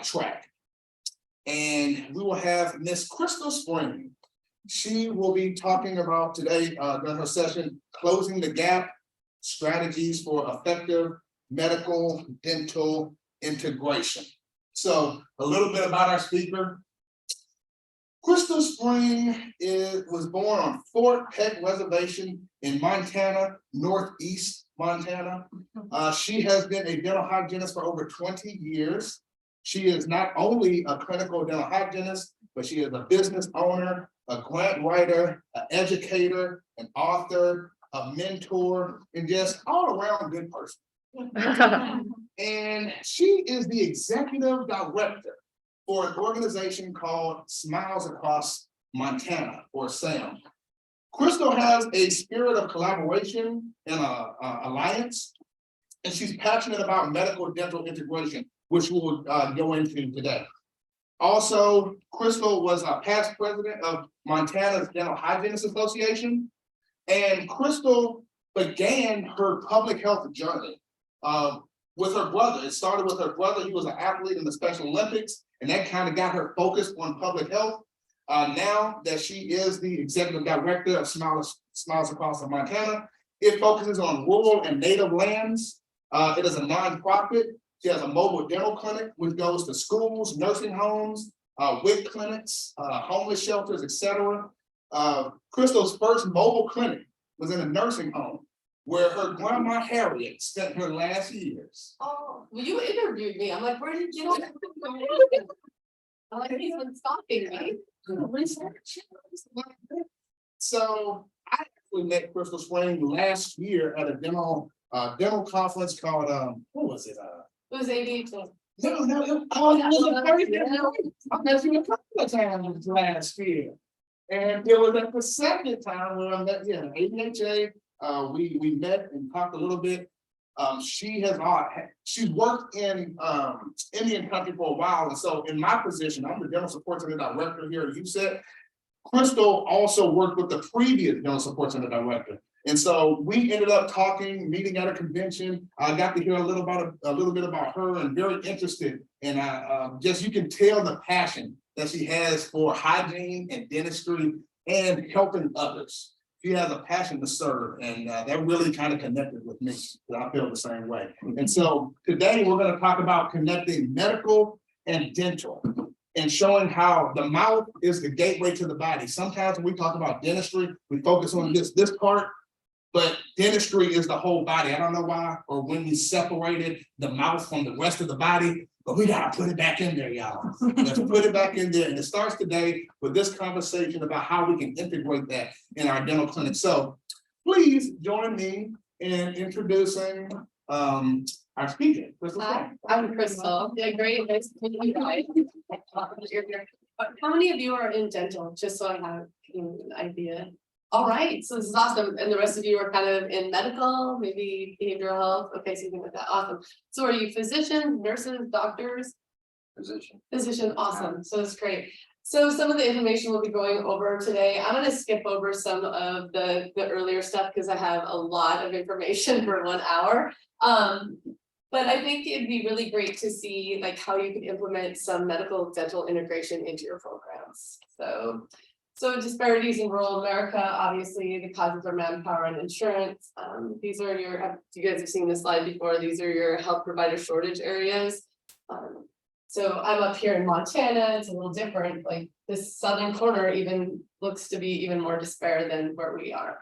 track. And we will have Miss Crystal Spring. She will be talking about today during her session, closing the gap, strategies for effective medical dental integration. So a little bit about our speaker. Crystal Spring was born on Fort Peck Reservation in Montana, Northeast Montana. She has been a dental hygienist for over 20 years. She is not only a clinical dental hygienist, but she is a business owner, a grant writer, an educator, an author, a mentor, and just all around good person. And she is the executive director for an organization called Smiles Across Montana, or SAM. Crystal has a spirit of collaboration and alliance, and she's passionate about medical dental integration, which we will go into today. Also, Crystal was a past president of Montana's Dental Hygienists Association, and Crystal began her public health journey with her brother. It started with her brother. He was an athlete in the Special Olympics, and that kind of got her focused on public health. Now that she is the executive director of Smiles Across Montana, it focuses on rural and native lands. It is a nonprofit. She has a mobile dental clinic, which goes to schools, nursing homes, WIC clinics, homeless shelters, etc. Crystal's first mobile clinic was in a nursing home where her grandma Harriet spent her last years. Oh, well, you interviewed me. I'm like, where did you get it? I'm like, he's been stalking me. So I actually met Crystal Spring last year at a dental conference called what was it? It was ADHD. No, it was a very I met you a couple of times last year. And it was at the second time when I met ADHA. We met and talked a little bit. She worked in Indian country for a while, and so in my position, I'm the dental support center director here at USET. Crystal also worked with the previous dental support center director, and so we ended up talking, meeting at a convention. I got to hear a little bit about her, and very interested. And just you can tell the passion that she has for hygiene and dentistry and helping others. She has a passion to serve, and that really kind of connected with me. I feel the same way. And so today we're going to talk about connecting medical and dental and showing how the mouth is the gateway to the body. Sometimes when we talk about dentistry, we focus on this part, but dentistry is the whole body. I don't know why or when we separated the mouth from the rest of the body, but we got to put it back in there, y'all. Let's put it back in there. And it starts today with this conversation about how we can integrate that in our dental clinic. So please join me in introducing our speaker, Crystal. Hi, I'm Crystal. Yeah, great. Nice to meet you guys. How many of you are in dental? Just so I have an idea. All right, so this is awesome. And the rest of you are kind of in medical, maybe behavioral health. Okay, something like that. Awesome. So are you physicians, nurses, doctors? Physician, awesome. So it's great. So some of the information we'll be going over today, I'm going to skip over some of the earlier stuff because I have a lot of information for 1 hour. But I think it'd be really great to see like how you can implement some medical dental integration into your programs. So disparities in rural America, obviously the causes are manpower and insurance. These are you guys have seen this slide before, these are your health provider shortage areas. So I'm up here in Montana, it's a little different, like this southern corner even looks to be even more disparate than where we are.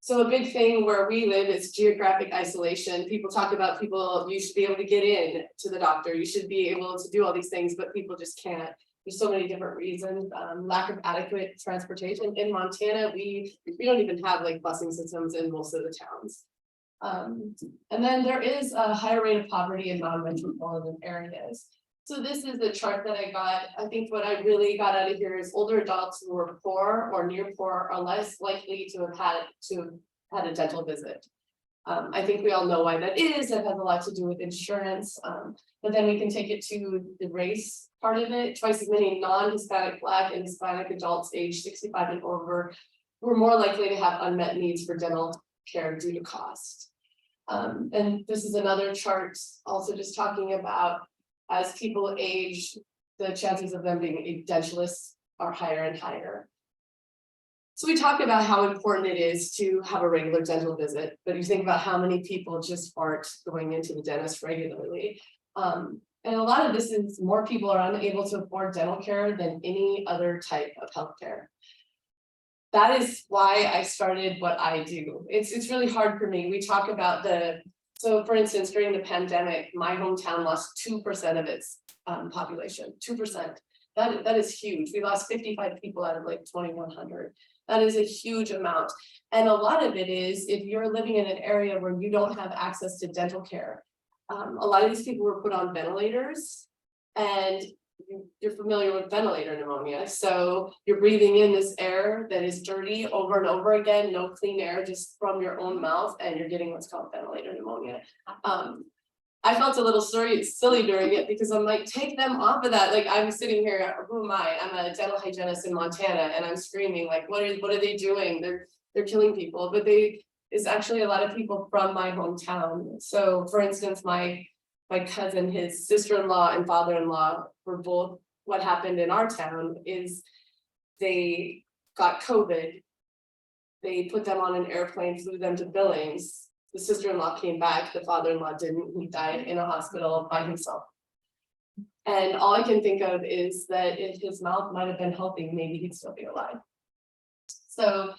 So a big thing where we live is geographic isolation. People talk about you should be able to get in to the doctor, you should be able to do all these things, but people just can't. There's so many different reasons. Lack of adequate transportation in Montana. We don't even have like busing systems in most of the towns. And then there is a higher rate of poverty in non-metropolitan areas. So this is the chart that I got. I think what I really got out of here is older adults who are poor or near poor are less likely to have had a dental visit. I think we all know why that is. It has a lot to do with insurance, but then we can take it to the race part of it. Twice as many non-Hispanic, Black, and Hispanic adults aged 65 and over were more likely to have unmet needs for dental care due to cost. And this is another chart also just talking about as people age, the chances of them being a dentalist are higher and higher. So we talk about how important it is to have a regular dental visit, but you think about how many people just aren't going into the dentist regularly. And a lot of this is more people are unable to afford dental care than any other type of healthcare. That is why I started what I do. It's really hard for me. We talk about so for instance, during the pandemic, my hometown lost 2% of its population, 2%. That is huge. We lost 55 people out of like 2,100. That is a huge amount. And a lot of it is if you're living in an area where you don't have access to dental care. A lot of these people were put on ventilators, and you're familiar with ventilator pneumonia. So you're breathing in this air that is dirty over and over again, no clean air, just from your own mouth, and you're getting what's called ventilator pneumonia. I felt a little silly during it because I'm like, take them off of that. Like I'm sitting here, who am I? I'm a dental hygienist in Montana, and I'm screaming like, what are they doing? They're killing people, but it's actually a lot of people from my hometown. So for instance, my cousin, his sister-in-law and father-in-law were both, what happened in our town is they got COVID. They put them on an airplane, flew them to Billings. The sister-in-law came back, the father-in-law didn't. He died in a hospital by himself. And all I can think of is that if his mouth might have been healthy, maybe he'd still be alive. So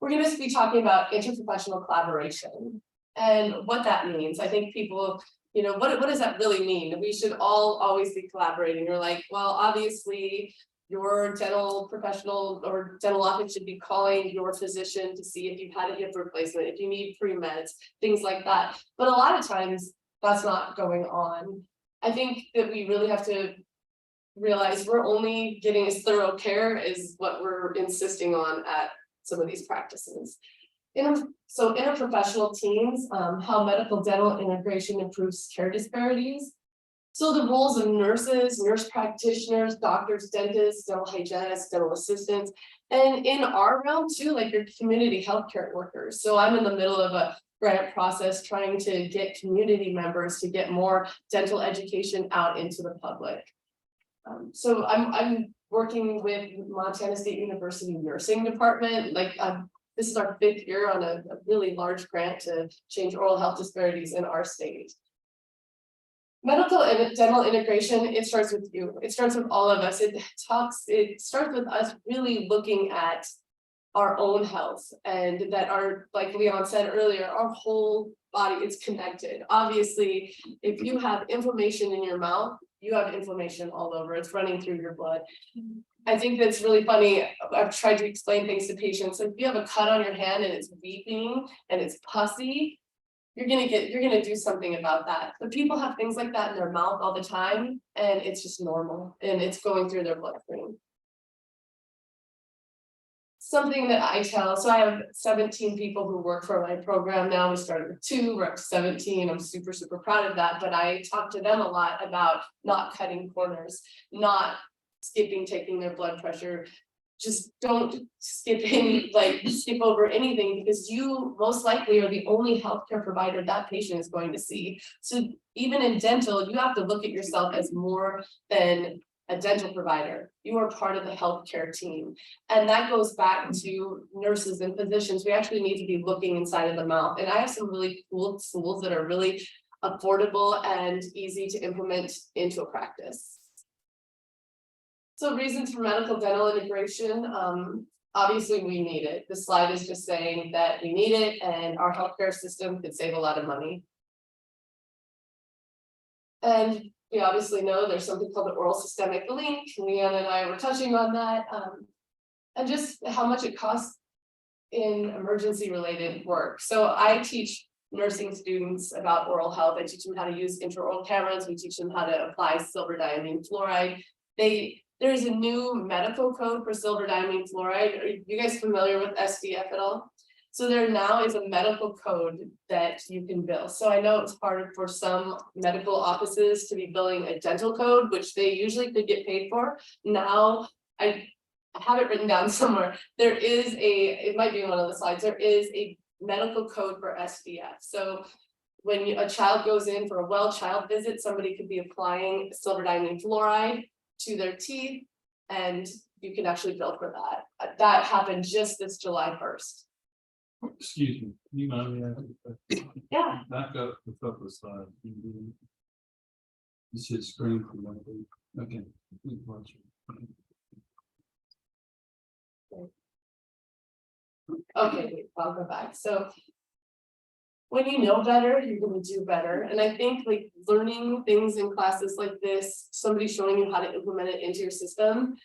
we're going to be talking about interprofessional collaboration and what that means. I think people, what does that really mean? We should all always be collaborating. You're like, well, obviously your dental professional or dental office should be calling your physician to see if you've had a hip replacement, if you need pre-meds, things like that. But a lot of times that's not going on. I think that we really have to realize we're only getting as thorough care as what we're insisting on at some of these practices. So interprofessional teams, how medical dental integration improves care disparities. So the roles of nurses, nurse practitioners, doctors, dentists, dental hygienists, dental assistants, and in our realm too, like your community healthcare workers. So I'm in the middle of a grant process trying to get community members to get more dental education out into the public. So I'm working with Montana State University Nursing Department. This is our 5th year on a really large grant to change oral health disparities in our state. Medical and dental integration, it starts with you. It starts with all of us. It starts with us really looking at our own health, and that like Leon said earlier, our whole body is connected. Obviously, if you have inflammation in your mouth, you have inflammation all over. It's running through your blood. I think that's really funny. I've tried to explain things to patients. If you have a cut on your hand and it's weeping and it's pussy, you're gonna do something about that. But people have things like that in their mouth all the time, and it's just normal, and it's going through their bloodstream. Something that I tell, so I have 17 people who work for my program now. We started with 2, we're up to 17. I'm super, super proud of that. But I talk to them a lot about not cutting corners, not skipping, taking their blood pressure. Just don't skip over anything, because you most likely are the only healthcare provider that patient is going to see. So even in dental, you have to look at yourself as more than a dental provider. You are part of the healthcare team. And that goes back to nurses and physicians. We actually need to be looking inside of the mouth. And I have some really cool tools that are really affordable and easy to implement into a practice. So reasons for medical dental integration, obviously we need it. This slide is just saying that we need it, and our healthcare system could save a lot of money. And we obviously know there's something called the oral systemic link. Leanne and I were touching on that, and just how much it costs in emergency related work. So I teach nursing students about oral health. I teach them how to use intraoral cameras. We teach them how to apply silver diamine fluoride. There's a new medical code for silver diamine fluoride. Are you guys familiar with SDF at all? So there now is a medical code that you can bill. So I know it's hard for some medical offices to be billing a dental code, which they usually could get paid for. Now, I have it written down somewhere. There is it might be one of the slides, there is a medical code for SDF. So when a child goes in for a well child visit, somebody could be applying silver diamine fluoride to their teeth, and you can actually bill for that. That happened just this July 1st. Excuse me, you mind me? Yeah. Back up a couple of slides. This is screen for one. Okay. Please watch it. Okay, wait, I'll go back. So when you know better, you're gonna do better. And I think like learning things in classes like this, somebody showing you how to implement it into your system.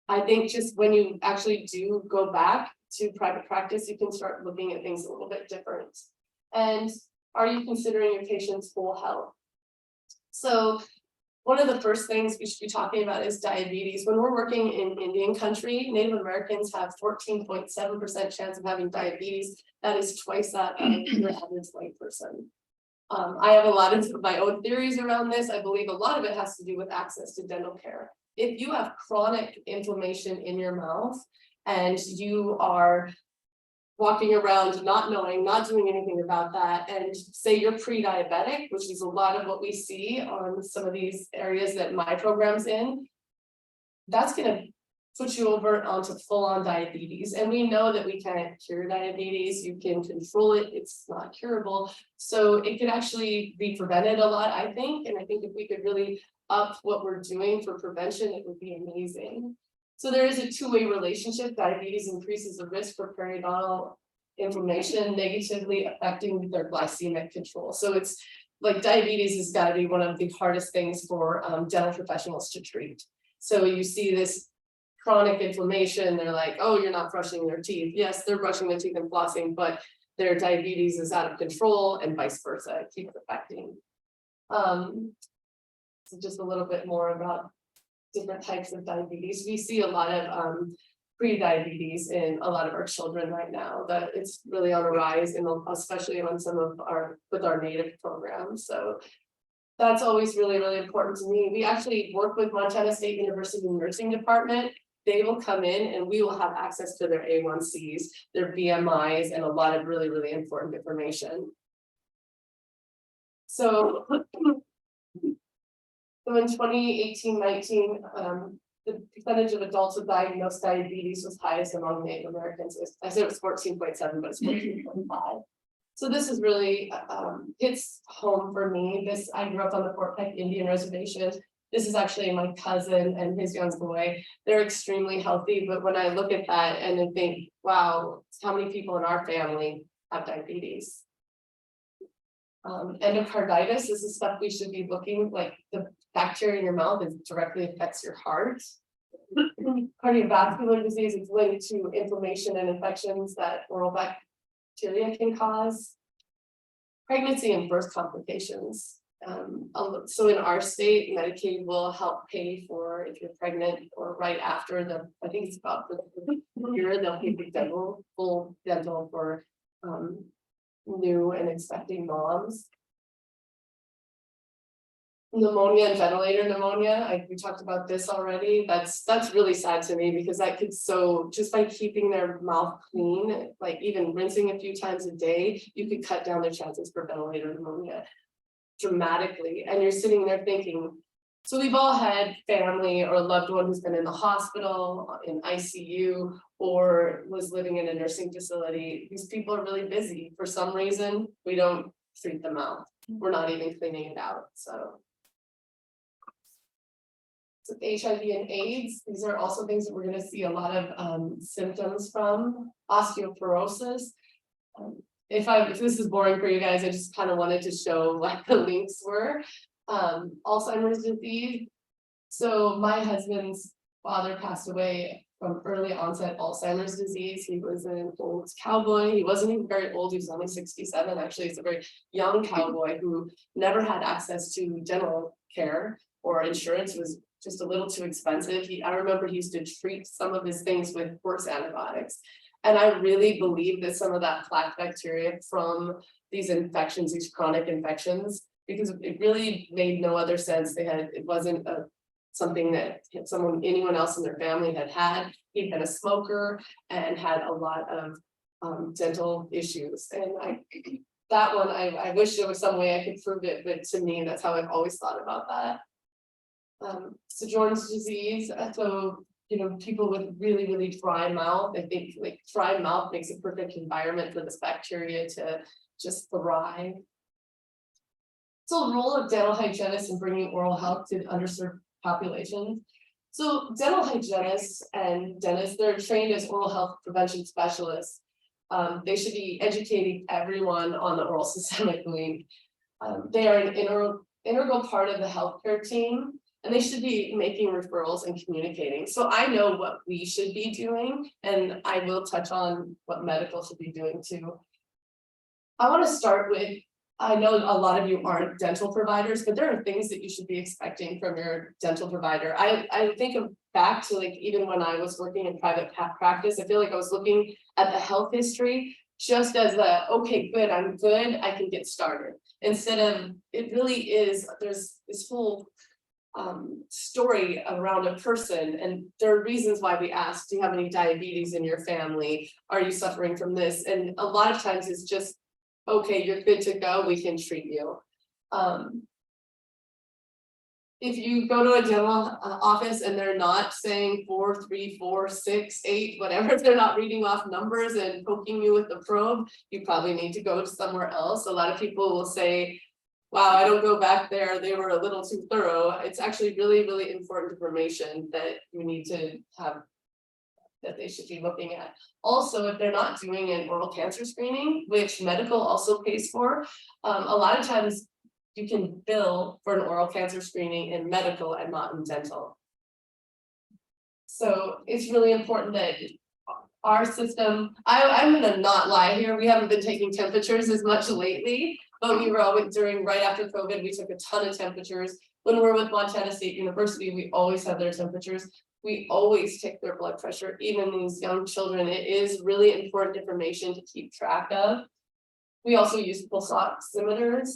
I think just when you actually do go back to private practice, you can start looking at things a little bit different. And are you considering your patient's whole health? So one of the first things we should be talking about is diabetes. When we're working in Indian country, Native Americans have 14.7% chance of having diabetes. That is twice that of your average white person. I have a lot of my own theories around this. I believe a lot of it has to do with access to dental care. If you have chronic inflammation in your mouth and you are walking around not knowing, not doing anything about that, and say you're pre-diabetic, which is a lot of what we see on some of these areas that my program's in, that's gonna put you over onto full-on diabetes. And we know that we can't cure diabetes, you can control it, it's not curable. So it could actually be prevented a lot, I think, and I think if we could really up what we're doing for prevention, it would be amazing. So there is a two-way relationship. Diabetes increases the risk for periodontal inflammation, negatively affecting their glycemic control. So it's like diabetes has got to be one of the hardest things for dental professionals to treat. So you see this chronic inflammation, they're like, oh, you're not brushing their teeth. Yes, they're brushing their teeth and flossing, but their diabetes is out of control and vice versa. It keeps affecting. So just a little bit more about different types of diabetes. We see a lot of pre-diabetes in a lot of our children right now, that it's really on a rise, and especially on some of our native programs. So that's always really, really important to me. We actually work with Montana State University Nursing Department. They will come in and we will have access to their A1Cs, their BMIs, and a lot of really, really important information. So in 2018-19, the percentage of adults with diagnosed diabetes was highest among Native Americans. I said it was 14.7, but it's 14.5. So this is really hits home for me. I grew up on the Fort Peck Indian Reservation. This is actually my cousin and his young boy. They're extremely healthy, but when I look at that and I think, wow, how many people in our family have diabetes? Endocarditis is the stuff we should be looking, like the bacteria in your mouth directly affects your heart. Cardiovascular disease is linked to inflammation and infections that oral bacteria can cause. Pregnancy and birth complications. So in our state, Medicaid will help pay for if you're pregnant or right after I think it's about the year, they'll pay the full dental for new and expecting moms. Pneumonia and ventilator pneumonia, we talked about this already. That's really sad to me, because that could just by keeping their mouth clean, like even rinsing a few times a day, you could cut down their chances for ventilator pneumonia dramatically. And you're sitting there thinking, so we've all had family or a loved one who's been in the hospital, in ICU, or was living in a nursing facility. These people are really busy. For some reason, we don't treat them out. We're not even cleaning it out. So HIV and AIDS, these are also things that we're going to see a lot of symptoms from. Osteoporosis. If this is boring for you guys, I just kind of wanted to show what the links were. Alzheimer's disease. So my husband's father passed away from early onset Alzheimer's disease. He was an old cowboy. He wasn't even very old. He was only 67. Actually, he's a very young cowboy who never had access to dental care, or insurance was just a little too expensive. I remember he used to treat some of his things with horse antibiotics. And I really believe that some of that plaque bacteria from these infections, these chronic infections, because it really made no other sense. It wasn't something that anyone else in their family had. He'd been a smoker and had a lot of dental issues. And that one, I wish there was some way I could prove it, but to me, that's how I've always thought about that. Sojourn's disease, so, you know, people with really, really dry mouth, I think like dry mouth makes a perfect environment for this bacteria to just thrive. So the role of dental hygienists in bringing oral health to underserved populations. So dental hygienists and dentists, they're trained as oral health prevention specialists. They should be educating everyone on the oral systemic wound. They are an integral part of the healthcare team, and they should be making referrals and communicating. So I know what we should be doing, and I will touch on what medical should be doing too. I want to start with, I know a lot of you aren't dental providers, but there are things that you should be expecting from your dental provider. I think of back to like even when I was working in private practice, I feel like I was looking at the health history just as a, okay, good, I'm good, I can get started. Instead of, it really is, there's this whole story around a person, and there are reasons why we ask, do you have any diabetes in your family? Are you suffering from this? And a lot of times it's just, okay, you're good to go, we can treat you. If you go to a dental office and they're not saying 4, 3, 4, 6, 8, whatever, if they're not reading off numbers and poking you with the probe, you probably need to go to somewhere else. A lot of people will say, wow, I don't go back there, they were a little too thorough. It's actually really, really important information that you need to have, that they should be looking at. Also, if they're not doing an oral cancer screening, which medical also pays for, a lot of times you can bill for an oral cancer screening in medical and not in dental. So it's really important that our system, I'm gonna not lie here, we haven't been taking temperatures as much lately, but we were always right after COVID, we took a ton of temperatures. When we're with Montana State University, we always have their temperatures. We always take their blood pressure, even these young children. It is really important information to keep track of. We also use pulse oximeters.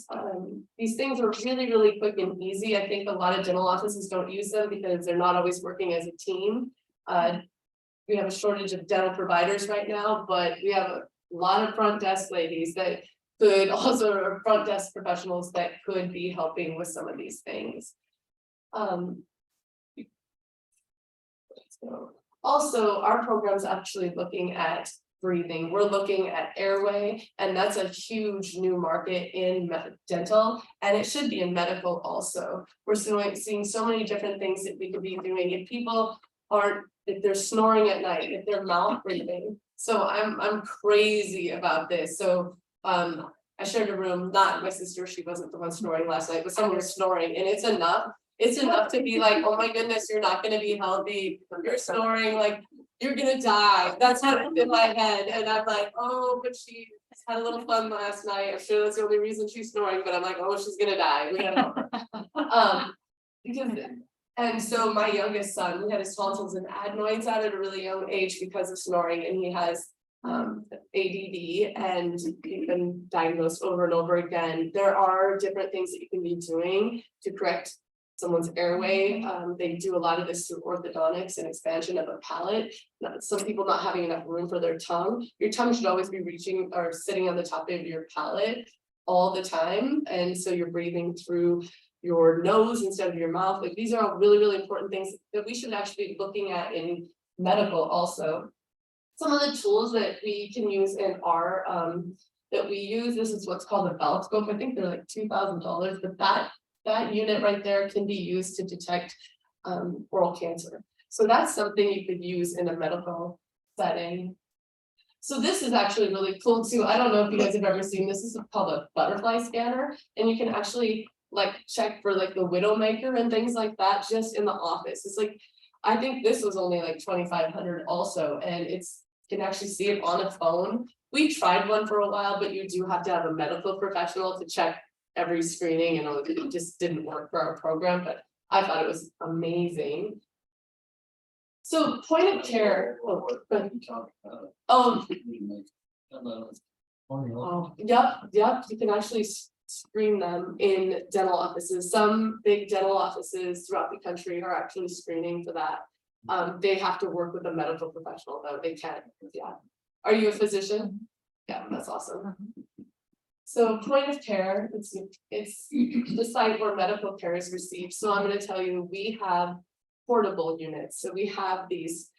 These things are really, really quick and easy. I think a lot of dental offices don't use them because they're not always working as a team. We have a shortage of dental providers right now, but we have a lot of front desk ladies that could also, or front desk professionals that could be helping with some of these things. Also, our program is actually looking at breathing. We're looking at airway, and that's a huge new market in dental, and it should be in medical also. We're seeing so many different things that we could be doing. If people aren't, if they're snoring at night, if they're mouth breathing. So I'm crazy about this. So I shared a room, not my sister, she wasn't the one snoring last night, but someone was snoring, and it's enough. It's enough to be like, oh my goodness, you're not gonna be healthy. You're snoring, like you're gonna die. That's how it's in my head. And I'm like, oh, but she had a little fun last night. I'm sure that's the only reason she's snoring, but I'm like, oh, she's gonna die. We gotta help her. Because, and so my youngest son, he had his tonsils and adenoids out at a really young age because of snoring, and he has ADD, and he's been diagnosed over and over again. There are different things that you can be doing to correct someone's airway. They do a lot of this through orthodontics and expansion of a palate. Some people not having enough room for their tongue. Your tongue should always be reaching or sitting on the top of your palate all the time. And so you're breathing through your nose instead of your mouth. Like these are all really, really important things that we should actually be looking at in medical also. Some of the tools that we can use in our, that we use, this is what's called a belt scope. I think they're like $2,000, but that unit right there can be used to detect oral cancer. So that's something you could use in a medical setting. So this is actually really cool too. I don't know if you guys have ever seen this. This is called a butterfly scanner, and you can actually like check for like the widowmaker and things like that just in the office. It's like, I think this was only like $2,500 also, and it's you can actually see it on a phone. We tried one for a while, but you do have to have a medical professional to check every screening, and it just didn't work for our program, but I thought it was amazing. So point of care. Yep, you can actually screen them in dental offices. Some big dental offices throughout the country are actually screening for that. They have to work with a medical professional though, they can't, yeah. Are you a physician? Yeah, that's awesome. So point of care, it's the site where medical care is received. So I'm going to tell you, we have portable units. So we have these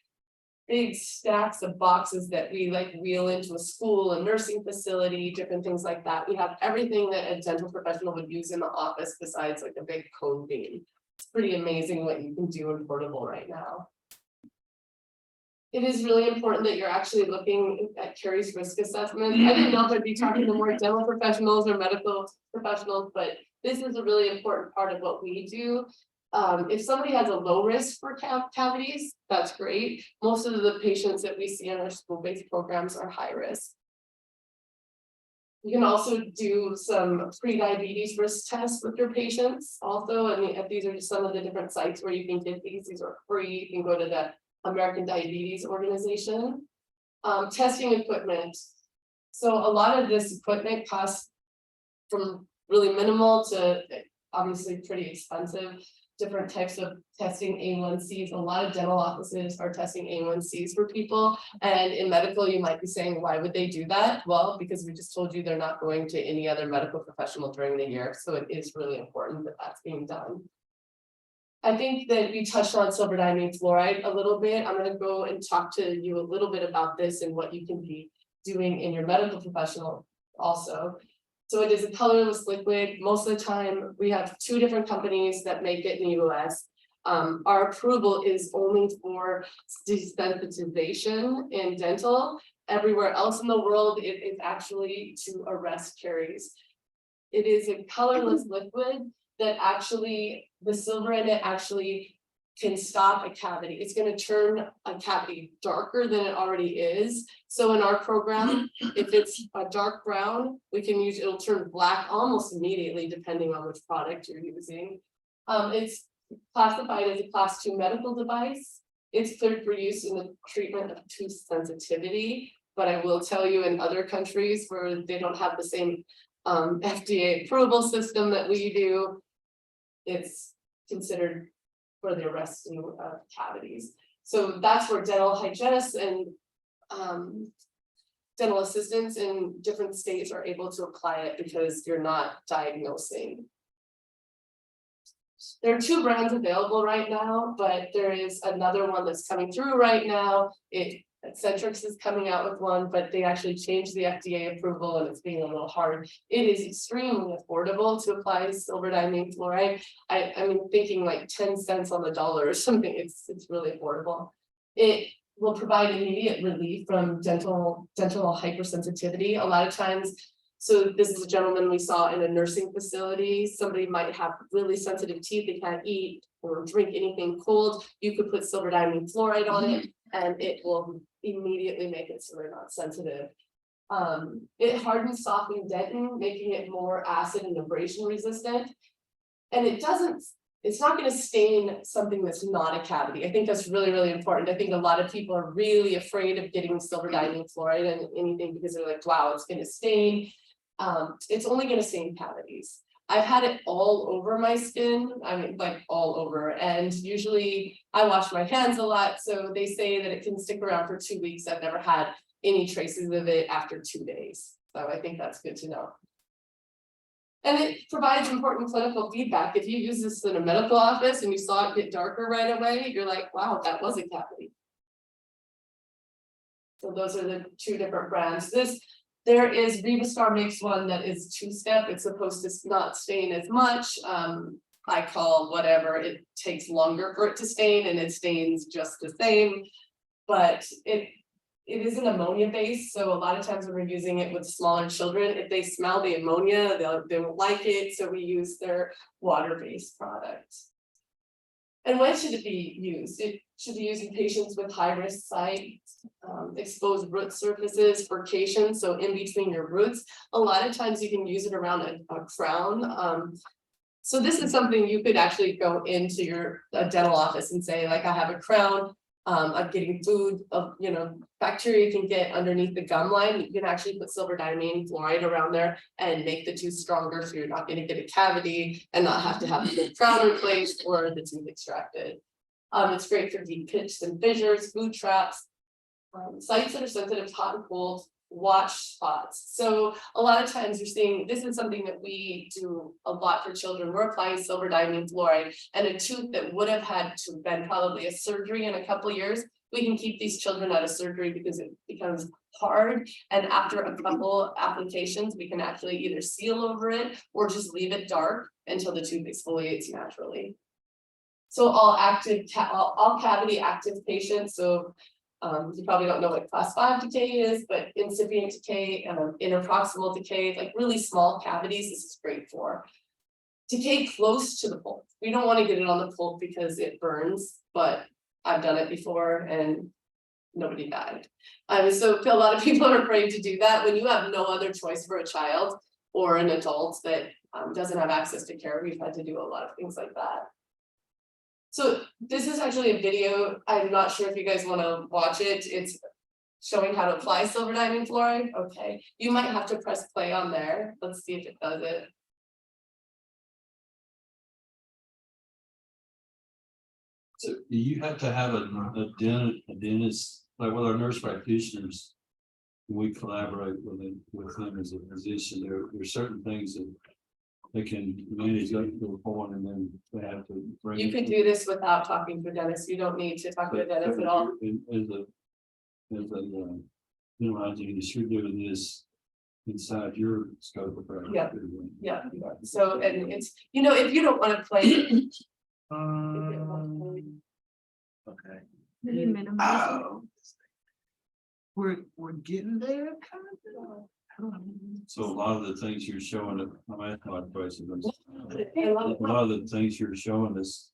big stacks of boxes that we like wheel into a school, a nursing facility, different things like that. We have everything that a dental professional would use in the office besides like a big cone beam. It's pretty amazing what you can do in portable right now. It is really important that you're actually looking at Carrie's risk assessment. I didn't know if I'd be talking to more dental professionals or medical professionals, but this is a really important part of what we do. If somebody has a low risk for cavities, that's great. Most of the patients that we see in our school-based programs are high risk. You can also do some pre-diabetes risk tests with your patients also. I mean, these are just some of the different sites where you can get these. These are free. You can go to the American Diabetes Organization. Testing equipment. So a lot of this equipment costs from really minimal to obviously pretty expensive. Different types of testing A1Cs. A lot of dental offices are testing A1Cs for people. And in medical, you might be saying, why would they do that? Well, because we just told you they're not going to any other medical professional during the year. So it is really important that that's being done. I think that we touched on silver diamine fluoride a little bit. I'm going to go and talk to you a little bit about this and what you can be doing in your medical professional also. So it is a colorless liquid. Most of the time, we have 2 different companies that make it in the US. Our approval is only for desensitization in dental. Everywhere else in the world, it is actually to arrest caries. It is a colorless liquid that actually, the silver in it actually can stop a cavity. It's going to turn a cavity darker than it already is. So in our program, if it's a dark brown, we can use, it'll turn black almost immediately, depending on which product you're using. It's classified as a class 2 medical device. It's cleared for use in the treatment of tooth sensitivity. But I will tell you, in other countries where they don't have the same FDA approval system that we do, it's considered for the arresting of cavities. So that's where dental hygienists and dental assistants in different states are able to apply it because you're not diagnosing. There are 2 brands available right now, but there is another one that's coming through right now. Centrix is coming out with one, but they actually changed the FDA approval and it's being a little hard. It is extremely affordable to apply silver diamine fluoride. I mean, thinking like 10 cents on the dollar or something, it's really affordable. It will provide immediate relief from dental hypersensitivity. A lot of times, so this is a gentleman we saw in a nursing facility. Somebody might have really sensitive teeth, they can't eat or drink anything cold. You could put silver diamine fluoride on it and it will immediately make it so they're not sensitive. It hardens softening dentin, making it more acid and abrasion resistant. And it's not going to stain something that's not a cavity. I think that's really, really important. I think a lot of people are really afraid of getting silver diamine fluoride and anything because they're like, wow, it's going to stain. It's only going to stain cavities. I've had it all over my skin, I mean, like all over, and usually I wash my hands a lot, so they say that it can stick around for 2 weeks. I've never had any traces of it after 2 days, so I think that's good to know. And it provides important clinical feedback. If you use this in a medical office and you saw it get darker right away, you're like, wow, that was a cavity. So those are the 2 different brands. There is Revastar makes one that is 2-step. It's supposed to not stain as much. I call whatever, it takes longer for it to stain and it stains just the same, but it is an ammonia base. So a lot of times when we're using it with smaller children, if they smell the ammonia, they won't like it. So we use their water-based product. And when should it be used? It should be used in patients with high-risk sites, exposed root surfaces, furcation, so in between your roots. A lot of times you can use it around a crown. So this is something you could actually go into your dental office and say, like, I have a crown, I'm getting food, bacteria can get underneath the gum line. You can actually put silver diamine fluoride around there and make the tooth stronger, so you're not going to get a cavity and not have to have the crown replaced or the tooth extracted. It's great for deep pits and fissures, food traps, sites that are sensitive to hot and cold. watch spots. So a lot of times you're seeing, this is something that we do a lot for children. We're applying silver diamine fluoride, and a tooth that would have had to have been probably a surgery in a couple years. We can keep these children out of surgery because it becomes hard. And after a couple applications, we can actually either seal over it or just leave it dark until the tooth exfoliates naturally. So all all cavity active patients, so you probably don't know what class 5 decay is, but incipient decay, interproximal decay, like really small cavities, this is great for. Decay close to the pulp. We don't want to get it on the pulp because it burns, but I've done it before and nobody died. So a lot of people are afraid to do that when you have no other choice for a child or an adult that doesn't have access to care. We've had to do a lot of things like that. So this is actually a video. I'm not sure if you guys want to watch it. It's showing how to apply silver diamine fluoride. Okay, you might have to press play on there. Let's see if it does it. So you have to have a dentist, like with our nurse practitioners. We collaborate with them as a physician. There are certain things that they can manage up to a point, and then they have to bring. You could do this without talking to a dentist. You don't need to talk to a dentist at all. As a dental hygienist, you're doing this inside your scope of practice. Yeah. Yeah. So, and it's, you know, if you don't want to play. Okay. Maybe minimize it. Oh. We're getting there, kind of. So a lot of the things you're showing, I'm asking a lot of questions. I love A it. lot of the things you're showing us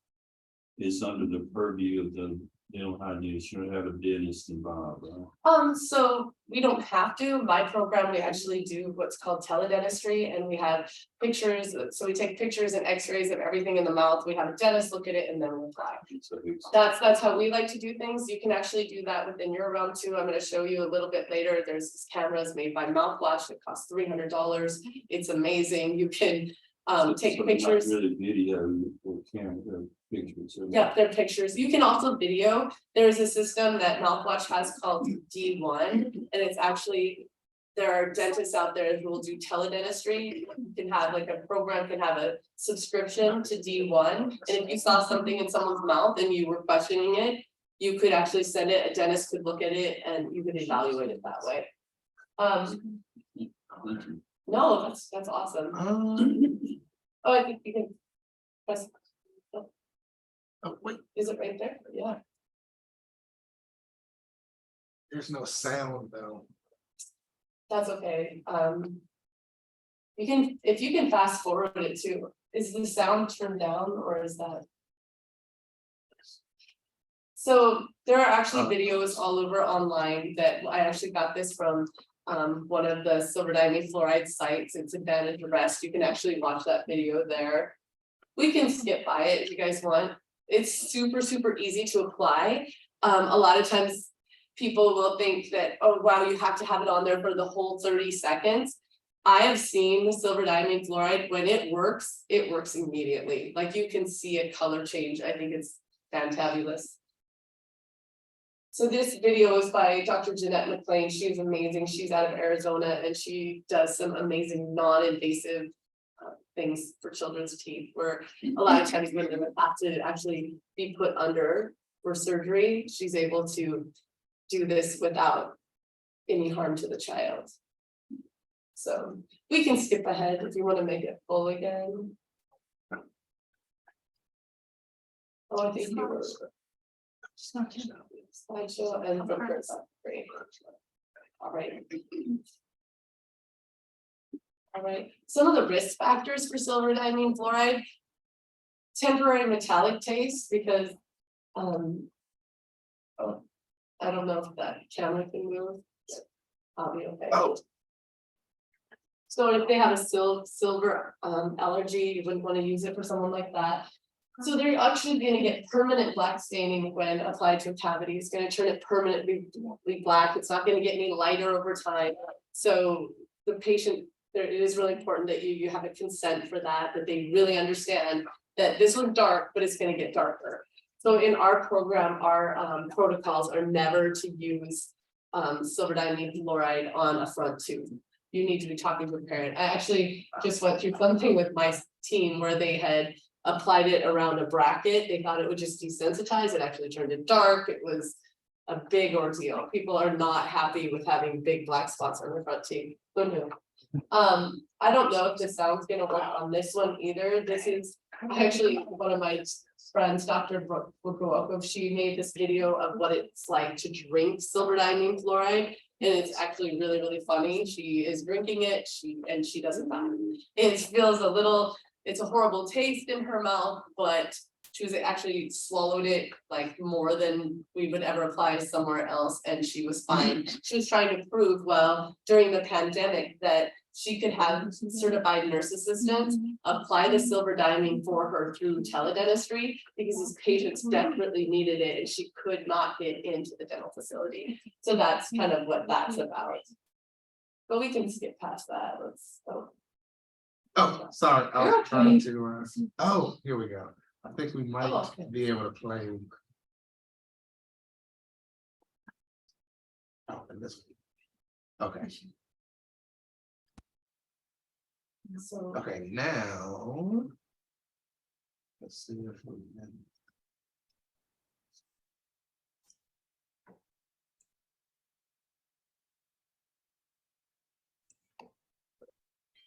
is under the purview of the dental hygienist. You don't have a dentist involved, right? So we don't have to. My program, we actually do what's called teledentistry, and we have pictures. So we take pictures and x-rays of everything in the mouth. We have a dentist look at it and then we apply. So it's- That's how we like to do things. You can actually do that within your realm too. I'm going to show you a little bit later. There's these cameras made by Mouthwash that cost $300. It's amazing. You can take so not pictures. really video or camera pictures. So Yeah, they're pictures. You can also video. There's a system that Mouthwash has called D1, and it's actually, there are dentists out there who will do teledentistry. You can have like a program, can have a subscription to D1. And if you saw something in someone's mouth and you were questioning it, you could actually send it, a dentist could look at it and you could evaluate it that way. No, that's awesome. Oh, I think you can press. Oh, wait, Is it right there? Yeah. there's no sound though. That's okay. You can, if you can fast forward it too, is the sound turned down or is that? So there are actually videos all over online that I actually got this from one of the silver diamine fluoride sites. It's Advantage Rest. You can actually watch that video there. We can skip by it if you guys want. It's super, super easy to apply. A lot of times people will think that, oh, wow, you have to have it on there for the whole 30 seconds. I have seen the silver diamine fluoride, when it works immediately. Like you can see a color change. I think it's fantabulous. So this video is by Dr. Jeanette McLean. She's amazing. She's out of Arizona and she does some amazing non-invasive things for children's teeth, where a lot of times when they have to actually be put under for surgery, she's able to do this without any harm to the child. So we can skip ahead if you want to make it full again. Oh, I think you were slideshow and focus. Great. All right. All right, some of the risk factors for silver diamine fluoride. Temporary metallic taste, because oh, I don't know if that camera can move. I'll be okay. Oh. So if they have a silver allergy, you wouldn't want to use it for someone like that. So they're actually going to get permanent black staining when applied to a cavity. It's going to turn it permanently black. It's not going to get any lighter over time. So the patient, it is really important that you have a consent for that they really understand that this one's dark, but it's going to get darker. So in our program, our protocols are never to use silver diamine fluoride on a front tooth. You need to be talking to a parent. I actually just went through something with my team where they had applied it around a bracket. They thought it would just desensitize. It actually turned it dark. It was a big ordeal. People are not happy with having big black spots on their front teeth. Who knew? I don't know if the sound's gonna work on this one either. This is actually one of my friends, Dr. Brooke, she made this video of what it's like to drink silver diamine fluoride. And it's actually really, really funny. She is drinking it, she doesn't mind. It feels a little, it's a horrible taste in her mouth, but she was actually swallowed it like more than we would ever apply somewhere else, and she was fine. She was trying to prove, well, during the pandemic that she could have certified nurse assistants apply the silver diamine for her through teledentistry because these patients desperately needed it and she could not get into the dental facility. So that's kind of what that's about. But we can skip past that. Let's go. Oh, sorry, I You're was trying okay. to, oh, here we go. I think we might Oh, okay. be able to play. Oh, and this one. Okay, So okay, now. Let's see if we can.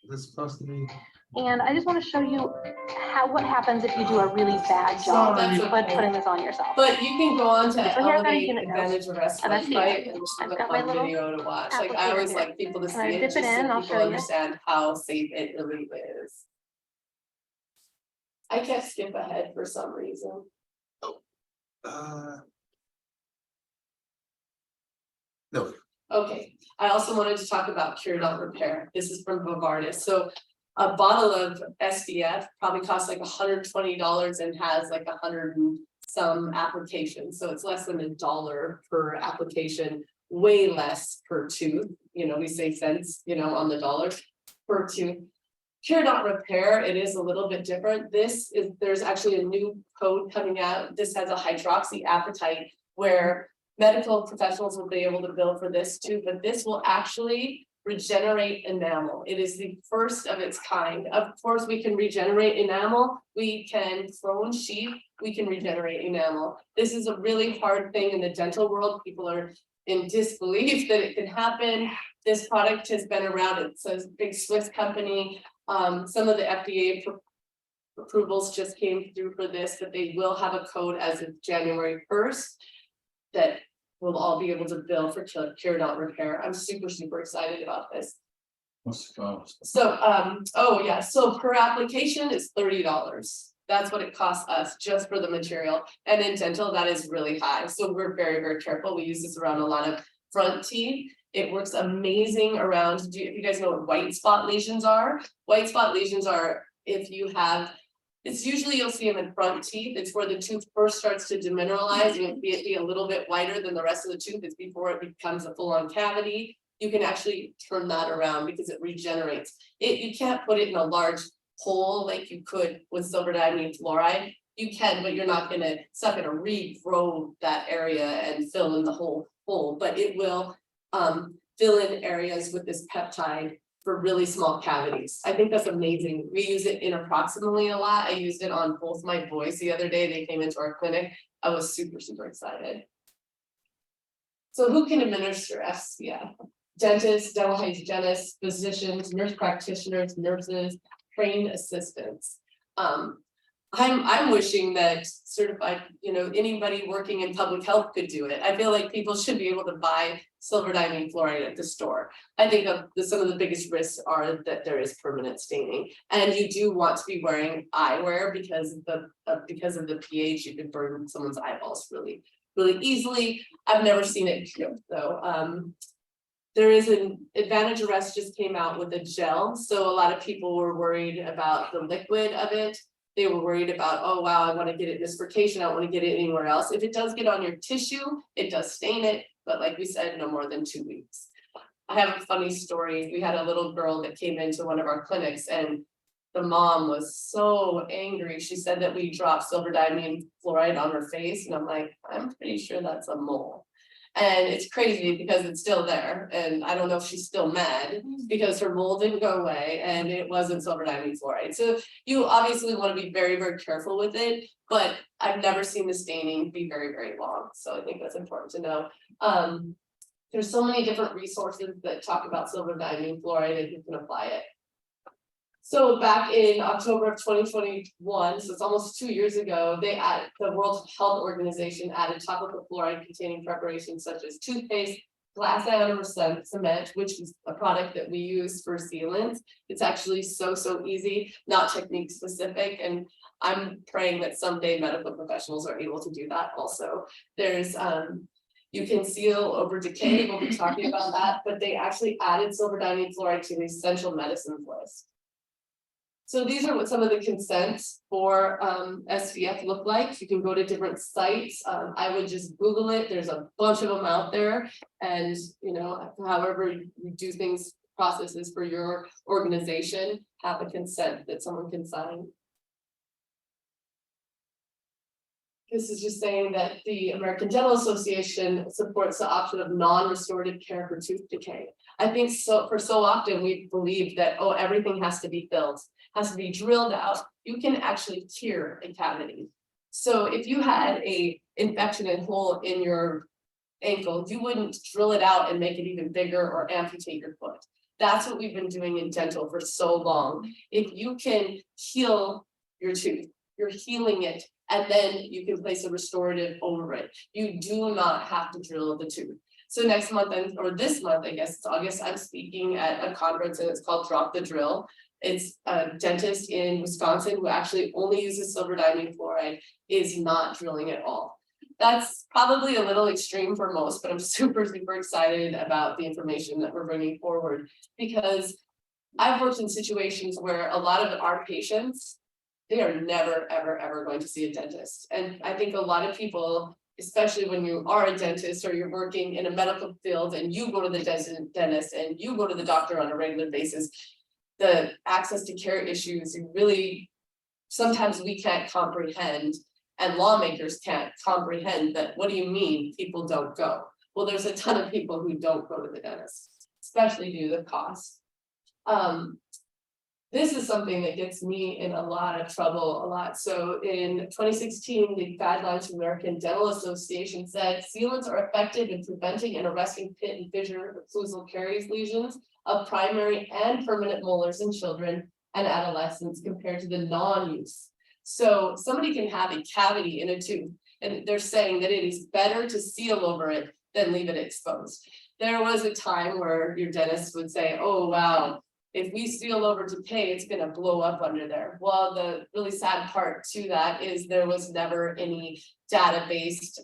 Is this supposed to be? And I just want to show you what happens if you do a really bad job That's okay. putting this on yourself. but you can go on to So here's how you Elevate get it now. Advantage Arrest And I see website it. and this is I've a got my fun little video to watch. Like I applicator always here. like people to see And I it dip just it in, so I'll people show you. understand how safe it really is. I can't skip ahead for some reason. No, Okay, I also wanted to talk about Cure Not Repair. This is from Bovardis. So a bottle of SPF probably costs like $120 and has like 100 and some applications. So it's less than $1 per application, way less per tooth. You know, we say cents, you know, on the dollar per tooth. Cure Not Repair, it is a little bit different. There's actually a new code coming out. This has a hydroxyapatite where medical professionals will be able to bill for this too, but this will actually regenerate enamel. It is the first of its kind. Of course, we can regenerate enamel. We can clone sheep. We can regenerate enamel. This is a really hard thing in the dental world. People are in disbelief that it can happen. This product has been around. It's a big Swiss company. Some of the FDA approvals just came through for this, but they will have a code as of January 1st that we'll all be able to bill for Cure Not Repair. I'm super, super excited about this. What's the cost? So, oh yeah, so per application is $30. That's what it costs us just for the material. And in dental, that is really high. So we're very, very careful. We use this around a lot of front teeth. It works amazing around, if you guys know what white spot lesions are? White spot lesions are if you have, it's usually you'll see them in front teeth. It's where the tooth first starts to demineralize and it be a little bit whiter than the rest of the tooth. It's before it becomes a full-on cavity. You can actually turn that around because it regenerates. You can't put it in a large hole like you could with silver diamine fluoride. You can, but you're not gonna, it's not gonna regrow that area and fill in the whole hole, but it will fill in areas with this peptide for really small cavities. I think that's amazing. We use it interproximally a lot. I used it on both my boys the other day. They came into our clinic. I was super, super excited. So who can administer SPF? Dentists, dental hygienists, physicians, nurse practitioners, nurses, trained assistants. I'm wishing that certified, you know, anybody working in public health could do it. I feel like people should be able to buy silver diamine fluoride at the store. I think some of the biggest risks are that there is permanent staining, and you do want to be wearing eyewear because of the pH. You can burn someone's eyeballs really, really easily. I've never seen it though. There is an Advantage Arrest just came out with a gel, so a lot of people were worried about the liquid of it. They were worried about, oh wow, I want to get it dispercation, I don't want to get it anywhere else. If it does get on your tissue, it does stain it, but like we said, no more than 2 weeks. I have a funny story. We had a little girl that came into one of our clinics and the mom was so angry. She said that we dropped silver diamine fluoride on her face, and I'm like, I'm pretty sure that's a mole. And it's crazy because it's still there, and I don't know if she's still mad because her mold didn't go away and it wasn't silver diamine fluoride. So you obviously want to be very, very careful with it, but I've never seen the staining be very, very long, so I think that's important to know. There's so many different resources that talk about silver diamine fluoride and you can apply it. So back in October of 2021, so it's almost 2 years ago, the World Health Organization added topical fluoride containing preparations such as toothpaste, glass ionomer cement, which is a product that we use for sealants. It's actually so easy, not technique specific, and I'm praying that someday medical professionals are able to do that also. There's you can seal over decay, we'll be talking about that, but they actually added silver diamine fluoride to the essential medicines list. So these are what some of the consents for SVF look like. You can go to different sites. I would just Google it. There's a bunch of them out there. And you know, however you do things, processes for your organization, have a consent that someone can sign. This is just saying that the American Dental Association supports the option of non-restorative care for tooth decay. I think for so often we believe that, oh, everything has to be filled, has to be drilled out. You can actually cure a cavity. So if you had a infection and hole in your ankle, you wouldn't drill it out and make it even bigger or amputate your foot. That's what we've been doing in dental for so long. If you can heal your tooth, you're healing it, and then you can place a restorative over it. You do not have to drill the tooth. So next month, or this month, I guess it's August, I'm speaking at a conference and it's called Drop the Drill. It's a dentist in Wisconsin who actually only uses silver diamine fluoride, is not drilling at all. That's probably a little extreme for most, but I'm super excited about the information that we're bringing forward, because I've worked in situations where a lot of our patients, they are never, ever going to see a dentist. And I think a lot of people, especially when you are a dentist or you're working in a medical field and you go to the dentist and you go to the doctor on a regular basis, the access to care issues, you really, sometimes we can't comprehend, and lawmakers can't comprehend that. What do you mean people don't go? Well, there's a ton of people who don't go to the dentist, especially due to the cost. This is something that gets me in a lot of trouble a lot. So in 2016, the guidelines from the American Dental Association said sealants are effective in preventing and arresting pit and fissure occlusal caries lesions of primary and permanent molars in children and adolescents compared to the non-use. So somebody can have a cavity in a tooth, and they're saying that it is better to seal over it than leave it exposed. There was a time where your dentist would say, oh, wow, if we seal over decay, it's going to blow up under there. Well, the really sad part to that is there was never any data-based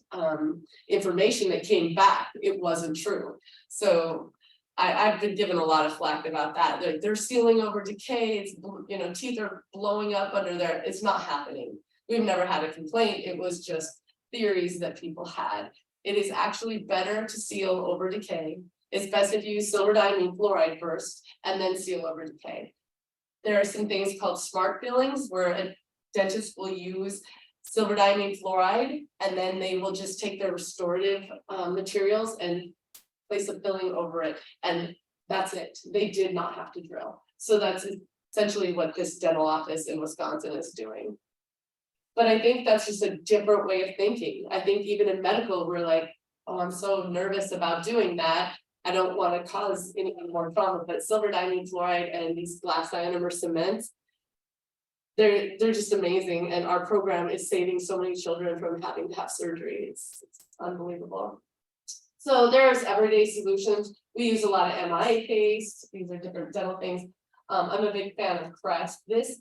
information that came back. It wasn't true. So I've been given a lot of flack about that. They're sealing over decay. It's, you know, teeth are blowing up under there. It's not happening. We've never had a complaint. It was just theories that people had. It is actually better to seal over decay. It's best if you use silver diamine fluoride first and then seal over decay. There are some things called smart fillings where a dentist will use silver diamine fluoride and then they will just take their restorative materials and place a filling over it, and that's it. They did not have to drill. So that's essentially what this dental office in Wisconsin is doing. But I think that's just a different way of thinking. I think even in medical, we're like, oh, I'm so nervous about doing that. I don't want to cause any more trauma, but silver diamine fluoride and these glass ionomer cements, they're just amazing. And our program is saving so many children from having to have surgery. It's unbelievable. So there's everyday solutions. We use a lot of MI paste. These are different dental things. I'm a big fan of Crest. This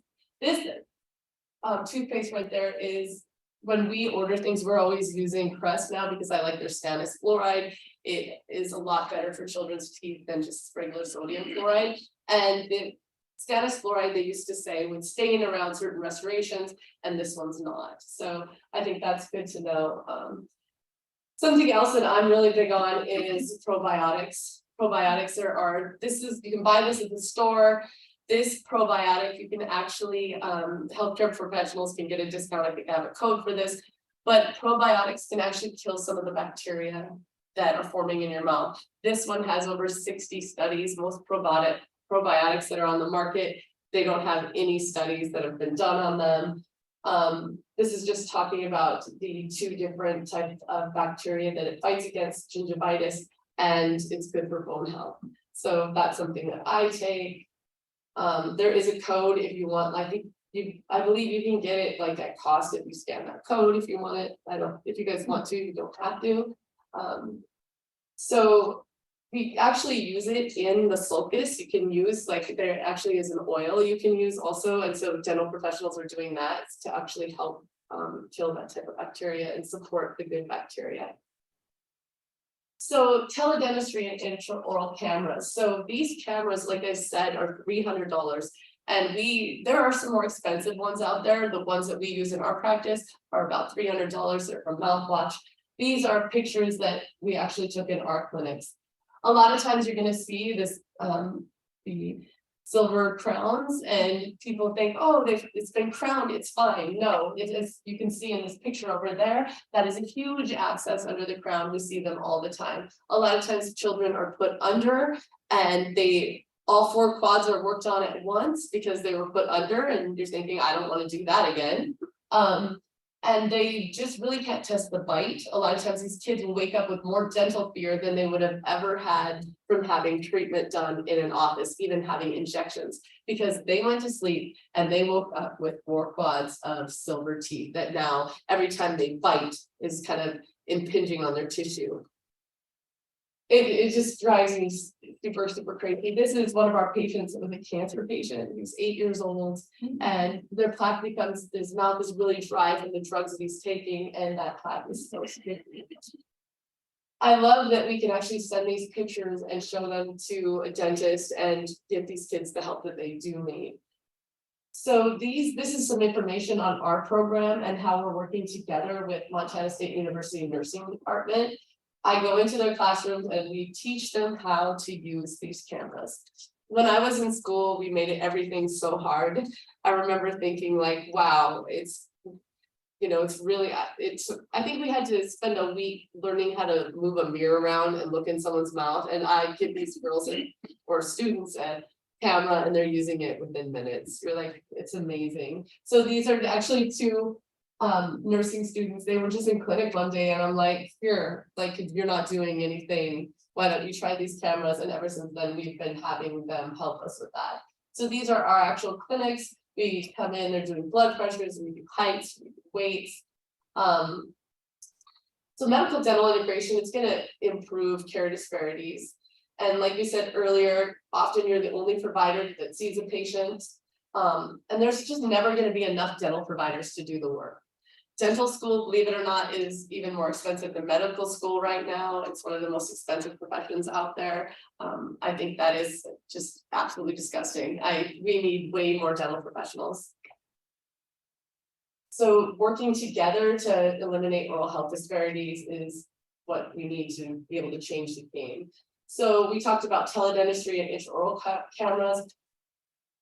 toothpaste right there is, when we order things, we're always using Crest now because I like their stannous fluoride. It is a lot better for children's teeth than just regular sodium fluoride. And the stannous fluoride, they used to say, would stain around certain restorations, and this one's not. So I think that's good to know. Something else that I'm really big on is probiotics. Probiotics you can buy this at the store. This probiotic, you can actually, healthcare professionals can get a discount. I think I have a code for this, but probiotics can actually kill some of the bacteria that are forming in your mouth. This one has over 60 studies, most probiotics that are on the market. They don't have any studies that have been done on them. This is just talking about the 2 different types of bacteria that it fights against gingivitis, and it's good for bone health. So that's something that I take. There is a code if you want, I think I believe you can get it like at cost if you scan that code if you want it. If you guys want to, you don't have to. So we actually use it in the sulcus. You can use, like, there actually is an oil you can use also, and so dental professionals are doing that to actually help kill that type of bacteria and support the good bacteria. So teledentistry and intraoral cameras. So these cameras, like I said, are $300. And there are some more expensive ones out there. The ones that we use in our practice are about $300. They're from Mouthwatch. These are pictures that we actually took in our clinics. A lot of times you're going to see this, the silver crowns, and people think, oh, it's been crowned, it's fine. No, it is. You can see in this picture over there, that is a huge abscess under the crown. We see them all the time. A lot of times children are put under, and all 4 quads are worked on at once because they were put under, and you're thinking, I don't want to do that again. And they just really can't test the bite. A lot of times these kids will wake up with more dental fear than they would have ever had from having treatment done in an office, even having injections, because they went to sleep and they woke up with 4 quads of silver teeth that now every time they bite is kind of impinging on their tissue. It just drives me super, super crazy. This is one of our patients. It was a cancer patient. He was 8 years old, and their plaque becomes, his mouth is really dry from the drugs that he's taking, and that plaque is so sticky. I love that we can actually send these pictures and show them to a dentist and give these kids the help that they do need. So this is some information on our program and how we're working together with Montana State University Nursing Department. I go into their classrooms and we teach them how to use these cameras. When I was in school, we made everything so hard. I remember thinking like, wow, it's really, I think we had to spend a week learning how to move a mirror around and look in someone's mouth. And I give these girls or students a camera and they're using it within minutes. You're like, it's amazing. So these are actually 2 nursing students. They were just in clinic one day and I'm like, here, like, you're not doing anything, why don't you try these cameras? And ever since then we've been having them help us with that. So these are our actual clinics. We come in, they're doing blood pressures, we do heights, we do weights. So medical dental integration, it's going to improve care disparities. And like we said earlier, often you're the only provider that sees a patient. And there's just never going to be enough dental providers to do the work. Dental school, believe it or not, is even more expensive than medical school right now. It's one of the most expensive professions out there. I think that is just absolutely disgusting. We need way more dental professionals. So working together to eliminate oral health disparities is what we need to be able to change the game. So we talked about teledentistry and intraoral cameras.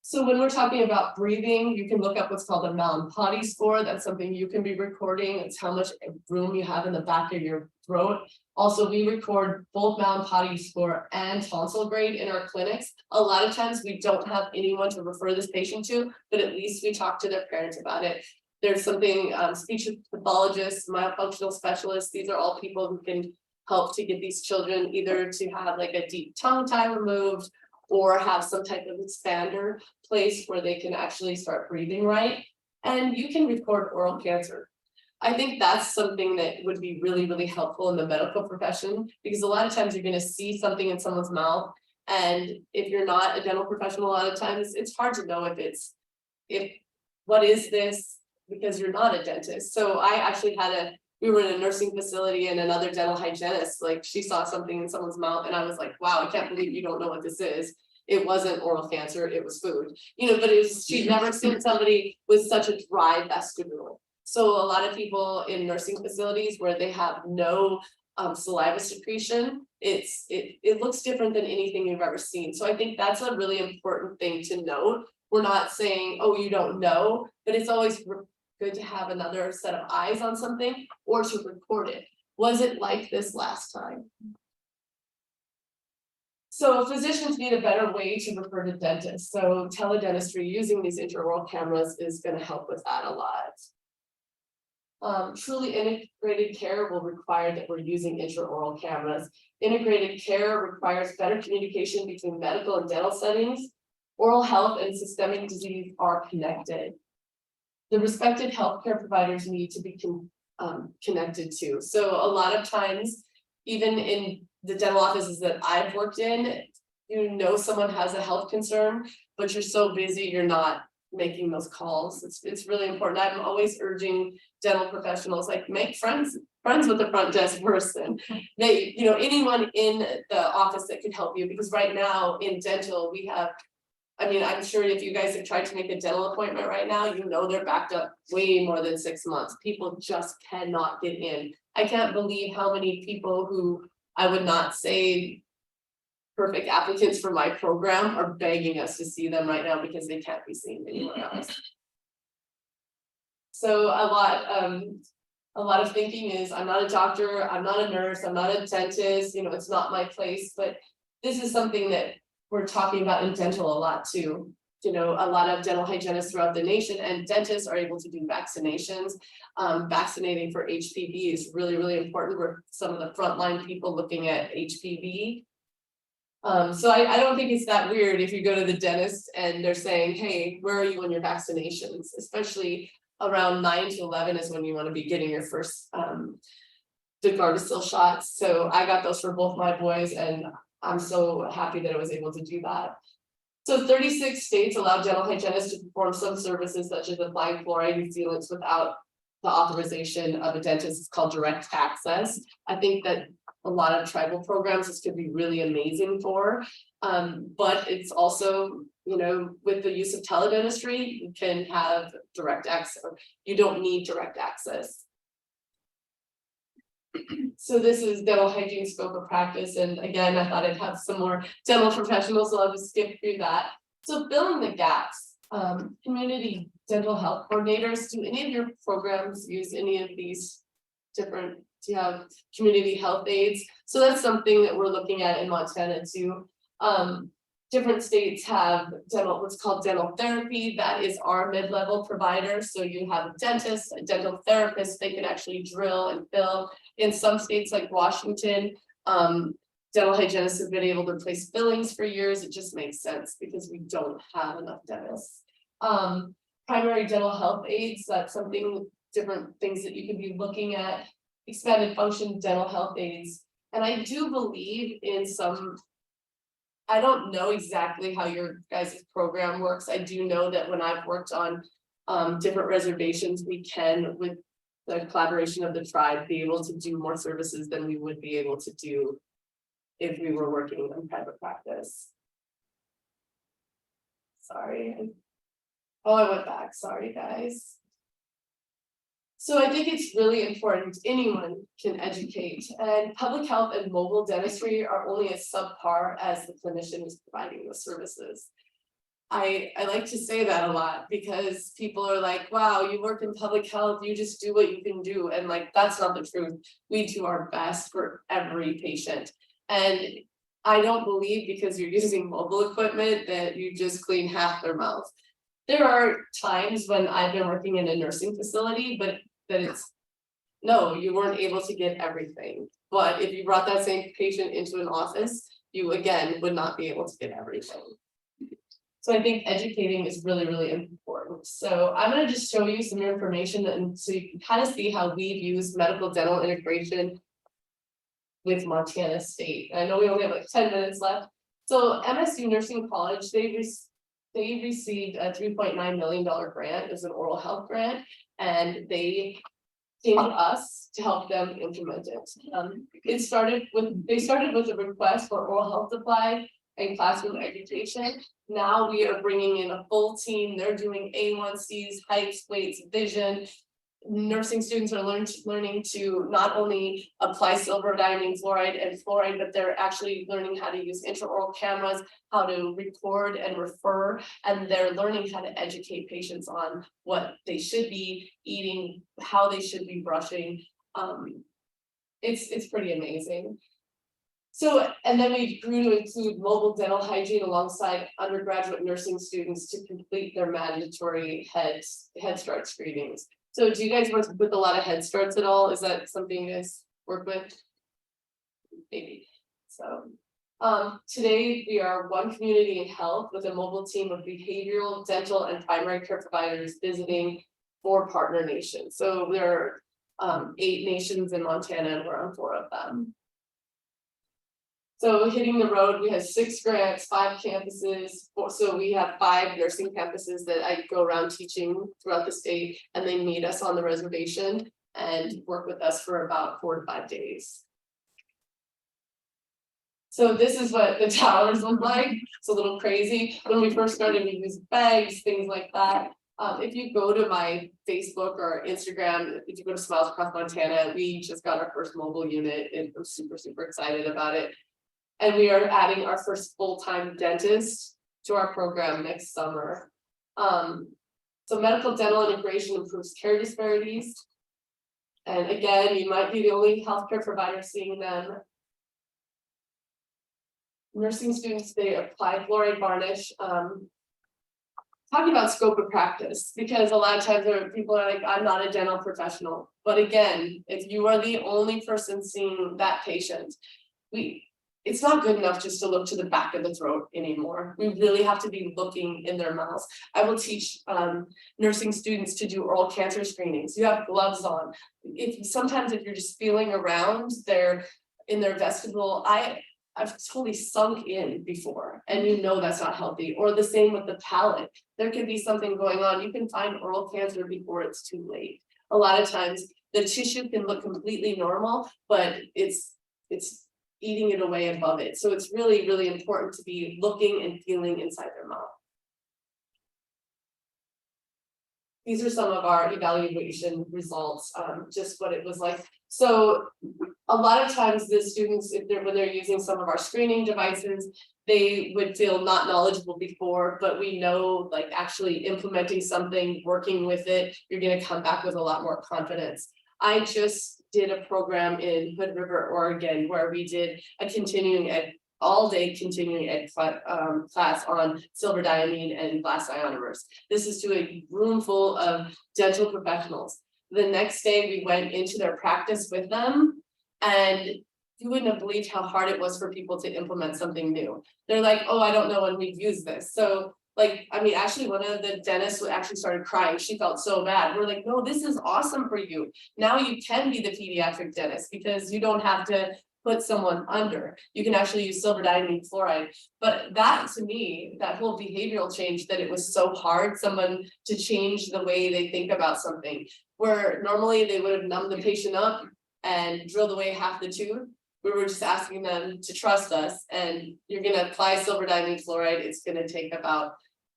So when we're talking about breathing, you can look up what's called a Mallampati score. That's something you can be recording. It's how much room you have in the back of your throat. Also, we record both Mallampati score and tonsil grade in our clinics. A lot of times we don't have anyone to refer this patient to, but at least we talk to their parents about it. There's something, speech pathologists, myofunctional specialists. These are all people who can help to get these children either to have like a deep tongue tie removed or have some type of expander place where they can actually start breathing right. And you can record oral cancer. I think that's something that would be really, really helpful in the medical profession, because a lot of times you're going to see something in someone's mouth. And if you're not a dental professional, a lot of times it's hard to know what is this, because you're not a dentist. So I actually we were in a nursing facility and another dental hygienist, like she saw something in someone's mouth and I was like, wow, I can't believe you don't know what this is. It wasn't oral cancer, it was food, but she'd never seen somebody with such a dry vestibule. So a lot of people in nursing facilities where they have no saliva secretion, it looks different than anything you've ever seen. So I think that's a really important thing to note. We're not saying, oh, you don't know, but it's always good to have another set of eyes on something or to record it. Was it like this last time? So physicians need a better way to refer to dentists. So teledentistry using these intraoral cameras is going to help with that a lot. Truly integrated care will require that we're using intraoral cameras. Integrated care requires better communication between medical and dental settings. Oral health and systemic disease are connected. The respective healthcare providers need to be connected to. So a lot of times, even in the dental offices that I've worked in, you know someone has a health concern, but you're so busy, you're not making those calls. It's really important. I'm always urging dental professionals, like, make friends with the front desk person. They, you know, anyone in the office that could help you, because right now in dental, we have, I mean, I'm sure if you guys have tried to make a dental appointment right now, you know they're backed up way more than 6 months. People just cannot get in. I can't believe how many people who I would not say perfect applicants for my program are begging us to see them right now because they can't be seen anywhere else. So a lot of thinking is, I'm not a doctor, I'm not a nurse, I'm not a dentist, you know, it's not my place, but this is something that we're talking about in dental a lot too. You know, a lot of dental hygienists throughout the nation and dentists are able to do vaccinations. Vaccinating for HPV is really, really important. We're some of the frontline people looking at HPV. So I don't think it's that weird if you go to the dentist and they're saying, hey, where are you on your vaccinations? Especially around 9 to 11 is when you want to be getting your first the Gardasil shots. So I got those for both my boys, and I'm so happy that I was able to do that. So 36 states allow dental hygienists to perform some services such as applying fluoride and sealants without the authorization of a dentist. It's called direct access. I think that a lot of tribal programs this could be really amazing for, but it's also, you know, with the use of teledentistry, you can have direct access. You don't need direct access. So this is dental hygiene scope of practice, and again, I thought I'd have some more dental professionals, so I'll just skip through that. So filling the gaps, community dental health coordinators, do any of your programs use any of these different, do you have community health aides? So that's something that we're looking at in Montana too. Different states have dental, what's called dental therapy. That is our mid-level provider. So you have a dentist, a dental therapist, they can actually drill and fill. In some states like Washington, dental hygienists have been able to replace fillings for years. It just makes sense because we don't have enough dentists. Primary dental health aides, that's something, different things that you could be looking at. Expanded function dental health aides. And I do believe in some, I don't know exactly how your guys' program works. I do know that when I've worked on different reservations, we can, with the collaboration of the tribe, be able to do more services than we would be able to do if we were working in private practice. Sorry. Oh, I went back. Sorry, guys. So I think it's really important anyone can educate, and public health and mobile dentistry are only as subpar as the clinician is providing the services. I like to say that a lot because people are like, wow, you work in public health, you just do what you can do. And like, that's not the truth. We do our best for every patient. And I don't believe because you're using mobile equipment that you just clean half their mouth. There are times when I've been working in a nursing facility, but that it's, no, you weren't able to get everything. But if you brought that same patient into an office, you again would not be able to get everything. So I think educating is really, really important. So I'm going to just show you some information, and so you can kind of see how we've used medical dental integration with Montana State. I know we only have like 10 minutes left. So MSU Nursing College, they received a $3.9 million grant as an oral health grant, and they came to us to help them implement it. They started with a request for oral health supply and classroom education. Now we are bringing in a full team. They're doing A1Cs, heights, weights, vision. Nursing students are learning to not only apply silver, diamine, fluoride, and fluoride, but they're actually learning how to use intraoral cameras, how to record and refer, and they're learning how to educate patients on what they should be eating, how they should be brushing. It's pretty amazing. So, and then we grew to include mobile dental hygiene alongside undergraduate nursing students to complete their mandatory Head Start screenings. So do you guys work with a lot of Head Starts at all? Is that something you guys work with? Maybe, so. Today we are one community in health with a mobile team of behavioral, dental, and primary care providers visiting 4 partner nations. So there are 8 nations in Montana and we're on 4 of them. So hitting the road, we have 6 grants, 5 campuses, so we have 5 nursing campuses that I go around teaching throughout the state, and they meet us on the reservation and work with us for about 4 to 5 days. So this is what the towers look like. It's a little crazy. When we first started, we used bags, things like that. If you go to my Facebook or Instagram, if you go to Smiles Across Montana, we just got our first mobile unit and I'm super, super excited about it. And we are adding our first full-time dentist to our program next summer. So medical dental integration improves care disparities. And again, you might be the only healthcare provider seeing them. Nursing students, they apply fluoride varnish. Talking about scope of practice, because a lot of times there are people are like, I'm not a dental professional. But again, if you are the only person seeing that patient, it's not good enough just to look to the back of the throat anymore. We really have to be looking in their mouths. I will teach nursing students to do oral cancer screenings. You have gloves on. Sometimes if you're just feeling around in their vestibule, I've totally sunk in before, and you know that's not healthy. Or the same with the palate. There could be something going on. You can find oral cancer before it's too late. A lot of times the tissue can look completely normal, but it's eating it away above it. So it's really, really important to be looking and feeling inside their mouth. These are some of our evaluation results, just what it was like. So a lot of times the students, when they're using some of our screening devices, they would feel not knowledgeable before, but we know like actually implementing something, working with it, you're going to come back with a lot more confidence. I just did a program in Hood River, Oregon, where we did a all-day continuing ed class on silver diamine and glass ionomers. This is to a room full of dental professionals. The next day we went into their practice with them, and you wouldn't have believed how hard it was for people to implement something new. They're like, oh, I don't know when we've used this. So like, I mean, actually one of the dentists actually started crying. She felt so bad. We're like, no, this is awesome for you. Now you can be the pediatric dentist because you don't have to put someone under. You can actually use silver diamine fluoride. But that to me, that whole behavioral change, that it was so hard someone to change the way they think about something, where normally they would have numbed the patient up and drilled away half the tooth. We were just asking them to trust us, and you're gonna apply silver diamine fluoride. It's gonna take about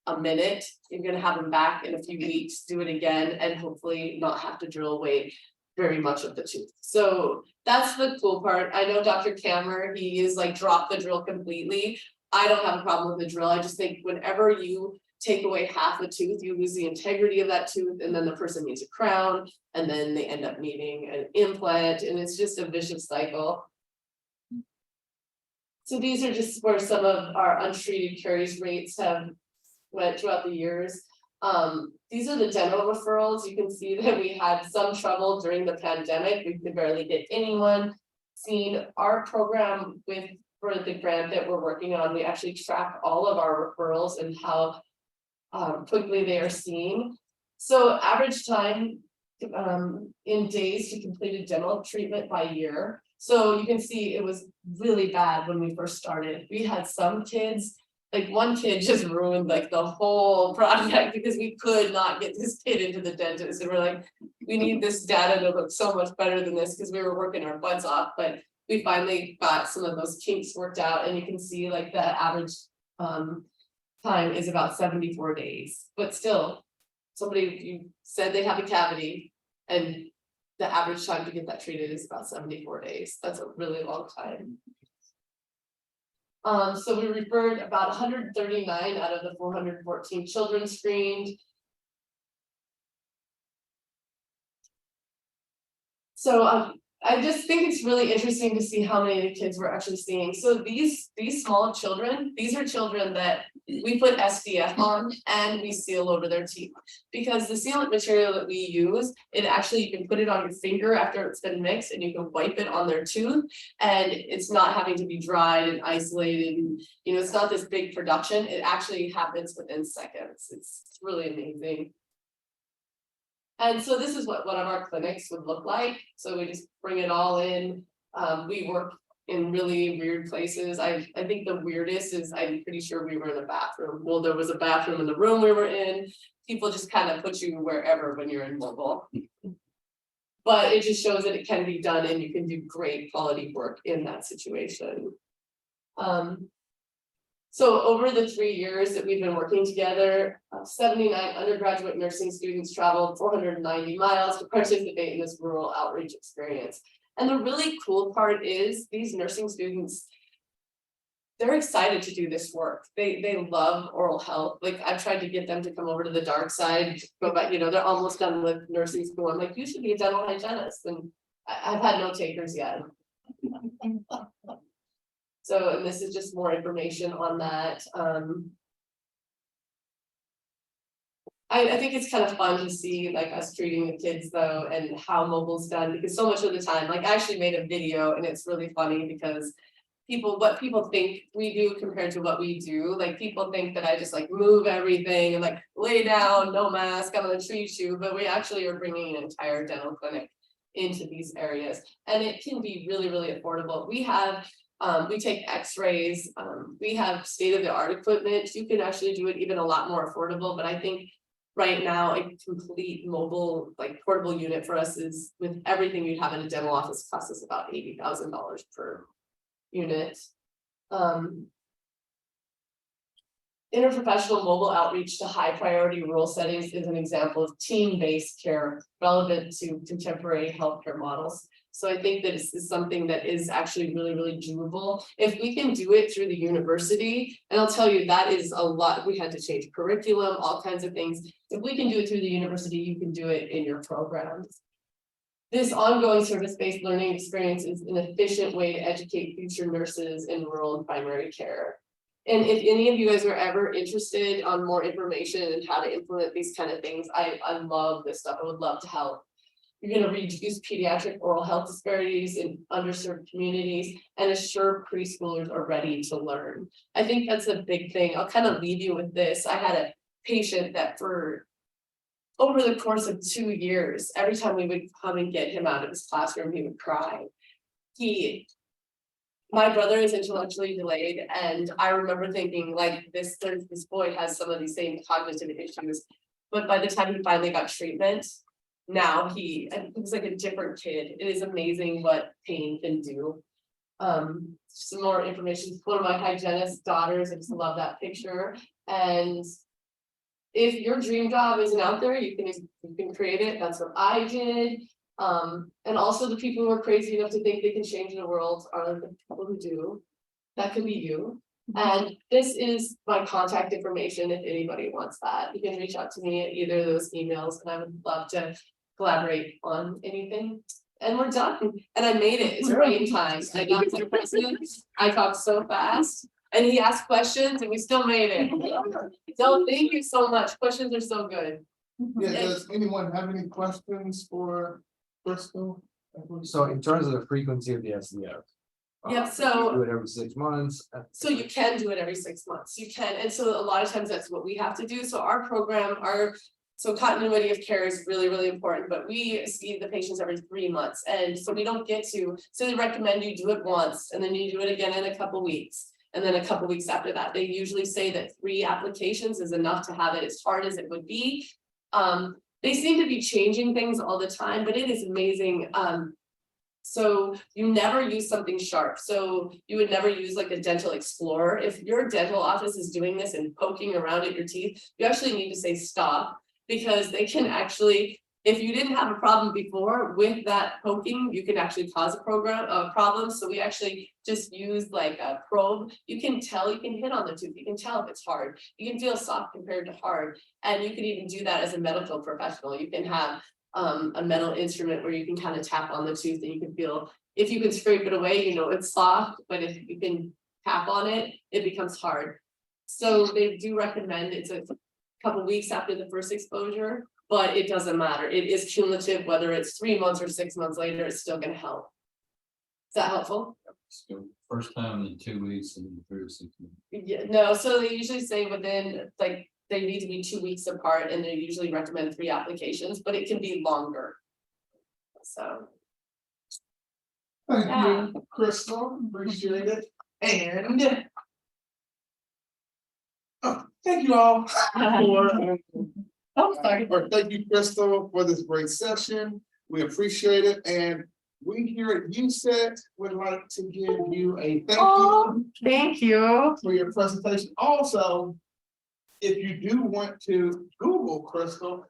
a minute. You're gonna have them back in a few weeks, do it again, and hopefully not have to drill away very much of the tooth. So that's the cool part. I know Dr. Kammer, he is like drop the drill completely. I don't have a problem with the drill. I just think whenever you take away half a tooth, you lose the integrity of that tooth, and then the person needs a crown, and then they end up needing an implant, and it's just a vicious cycle. So these are just where some of our untreated caries rates have went throughout the years. These are the dental referrals. You can see that we had some trouble during the pandemic. We could barely get anyone seen. Our program for the grant that we're working on, we actually track all of our referrals and how quickly they are seen. So average time in days to complete a dental treatment by year. So you can see it was really bad when we first started. We had some kids, like one kid just ruined like the whole project because we could not get this kid into the dentist. And we're like, we need this data to look so much better than this, because we were working our butts off. But we finally got some of those kinks worked out, and you can see like the average time is about 74 days. But still, you said they have a cavity, and the average time to get that treated is about 74 days. That's a really long time. So we referred about 139 out of the 414 children screened. So I just think it's really interesting to see how many of the kids we're actually seeing. So these small children, these are children that we put SDF on and we seal over their teeth. Because the sealant material that we use, it actually, you can put it on your finger after it's been mixed and you can wipe it on their tooth. And it's not having to be dried and isolated. And, you know, it's not this big production. It actually happens within seconds. It's really amazing. And so this is what one of our clinics would look like. So we just bring it all in. We work in really weird places. I think the weirdest is, I'm pretty sure we were in a bathroom. Well, there was a bathroom in the room we were in. People just kind of put you wherever when you're in mobile. But it just shows that it can be done and you can do great quality work in that situation. So over the 3 years that we've been working together, 79 undergraduate nursing students traveled 490 miles to participate in this rural outreach experience. And the really cool part is these nursing students, they're excited to do this work. They love oral health. Like I've tried to get them to come over to the dark side, go back, you know, they're almost done with nursing school. I'm like, you should be a dental hygienist. And I've had no takers yet. So, and this is just more information on that. I think it's kind of fun to see like us treating the kids though, and how mobile's done, because so much of the time, like I actually made a video and it's really funny because what people think we do compared to what we do, like people think that I just like move everything and like lay down, no mask, I'm gonna treat you, but we actually are bringing an entire dental clinic into these areas, and it can be really, really affordable. We take x-rays, we have state-of-the-art equipment. You can actually do it even a lot more affordable, but I think right now a complete mobile, like portable unit for us is, with everything you'd have in a dental office, costs us about $80,000 per unit. Interprofessional mobile outreach to high priority rural settings is an example of team-based care relevant to contemporary healthcare models. So I think that this is something that is actually really, really doable. If we can do it through the university, and I'll tell you, that is a lot. We had to change curriculum, all kinds of things. If we can do it through the university, you can do it in your programs. This ongoing service-based learning experience is an efficient way to educate future nurses in rural and primary care. And if any of you guys are ever interested on more information and how to implement these kind of things, I love this stuff. I would love to help. You're going to reduce pediatric oral health disparities in underserved communities and assure preschoolers are ready to learn. I think that's a big thing. I'll kind of leave you with this. I had a patient that for over the course of 2 years, every time we would come and get him out of his classroom, he would cry. My brother is intellectually delayed, and I remember thinking like this boy has some of these same cognitive issues, but by the time he finally got treatment, now he was like a different kid. It is amazing what pain can do. Some more information. One of my hygienist daughters, I just love that picture. And if your dream job isn't out there, you can create it. That's what I did. And also the people who are crazy enough to think they can change the world are the people who do. That could be you. And this is my contact information if anybody wants that. You can reach out to me at either of those emails, and I would love to collaborate on anything. And we're done. And I made it. It's rain time. I got Mr. President. I talked so fast. And he asked questions and we still made it. So thank you so much. Questions are so good. Yeah, does anyone have any questions for Crystal? So in terms of the frequency of the SDF. Yeah, so you do it every 6 months. So you can do it every 6 months. You can, and so a lot of times that's what we have to do. So our program, so continuity of care is really, really important, but we see the patients every 3 months. And so we don't get to, so they recommend you do it once and then you do it again in a couple weeks. And then a couple weeks after that, they usually say that 3 applications is enough to have it as hard as it would be. They seem to be changing things all the time, but it is amazing. So you never use something sharp. So you would never use like a dental explorer. If your dental office is doing this and poking around at your teeth, you actually need to say stop, because they can actually, if you didn't have a problem before with that poking, you can actually cause a problem. So we actually just use like a probe. You can tell, you can hit on the tooth. You can tell if it's hard. You can feel soft compared to hard. And you can even do that as a medical professional. You can have a metal instrument where you can kind of tap on the tooth and you can feel, if you can scrape it away, you know, it's soft, but if you can tap on it, it becomes hard. So they do recommend it's a couple weeks after the first exposure, but it doesn't matter. It is cumulative, whether it's 3 months or 6 months later, it's still gonna help. Is that helpful? So first time in 2 weeks and then 36 months. Yeah, no, so they usually say within, like, they need to be 2 weeks apart and they usually recommend 3 applications, but it can be longer. So, Thank Yeah. you, Crystal, appreciate it, and. Oh, thank you all for, oh, sorry. or thank you, Crystal, for this great session. We appreciate it, and we here at USET would like to give you a thank you Thank you. for your presentation. Also, if you do want to Google Crystal,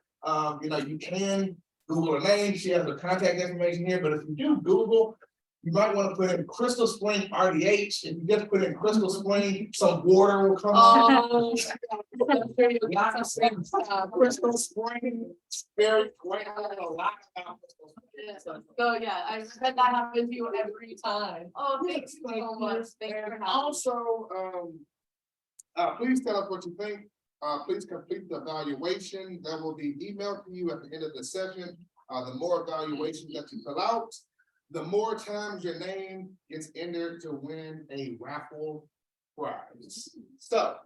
you know, you can Google her name. She has her contact information here, but if you do Google, you might want to put in Crystal Spring RDH. If you just put in Crystal Spring, some water will come on. Oh. Crystal Spring, very great. I learned a lot about Crystal Spring. So, yeah, I bet that happens to you every time. Oh, thanks Yes, thank so you. much. Thanks for And having me. also, please tell us what you think. Please complete the evaluation that will be emailed to you at the end of the session. The more evaluations that you fill out, the more times your name gets entered to win a raffle prize. So,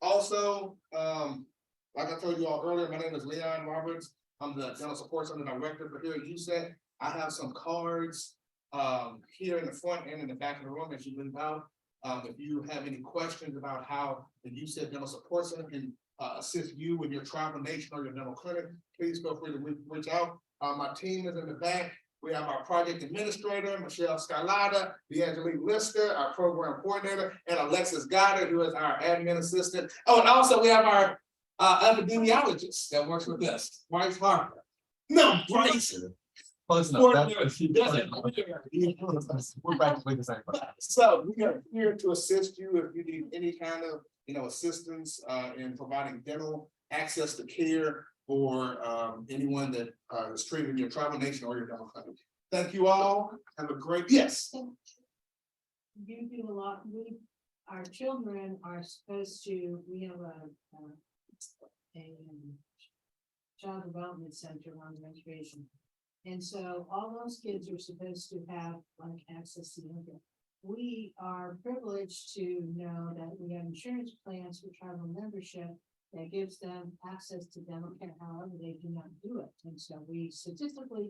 also, like I told you all earlier, my name is Leon Roberts. I'm the Dental Support Center Director for here at USET. I have some cards here in the front and in the back of the room as you leave out. If you have any questions about how the USET Dental Support Center can assist you with your travel nation or your dental clinic, please feel free to reach out. My team is in the back. We have our project administrator, Michelle Scarlata, D'Angelique Lister, our program coordinator, and Alexis Goddard, who is our admin assistant. Oh, and also we have our epidemiologist that works with us, Bryce Harper. No, Bryce. Close enough. We're practically the same. So we are here to assist you if you need any kind of, you know, assistance in providing dental access to care for anyone that is treated in your travel nation or your dental clinic. Thank you all. Have a great, yes. You do a lot, our children are supposed to, we have a child development center on the reservation. And so all those kids are supposed to have like access to the internet. We are privileged to know that we have insurance plans for tribal membership that gives them access to dental care, however they do not do it. And so we statistically,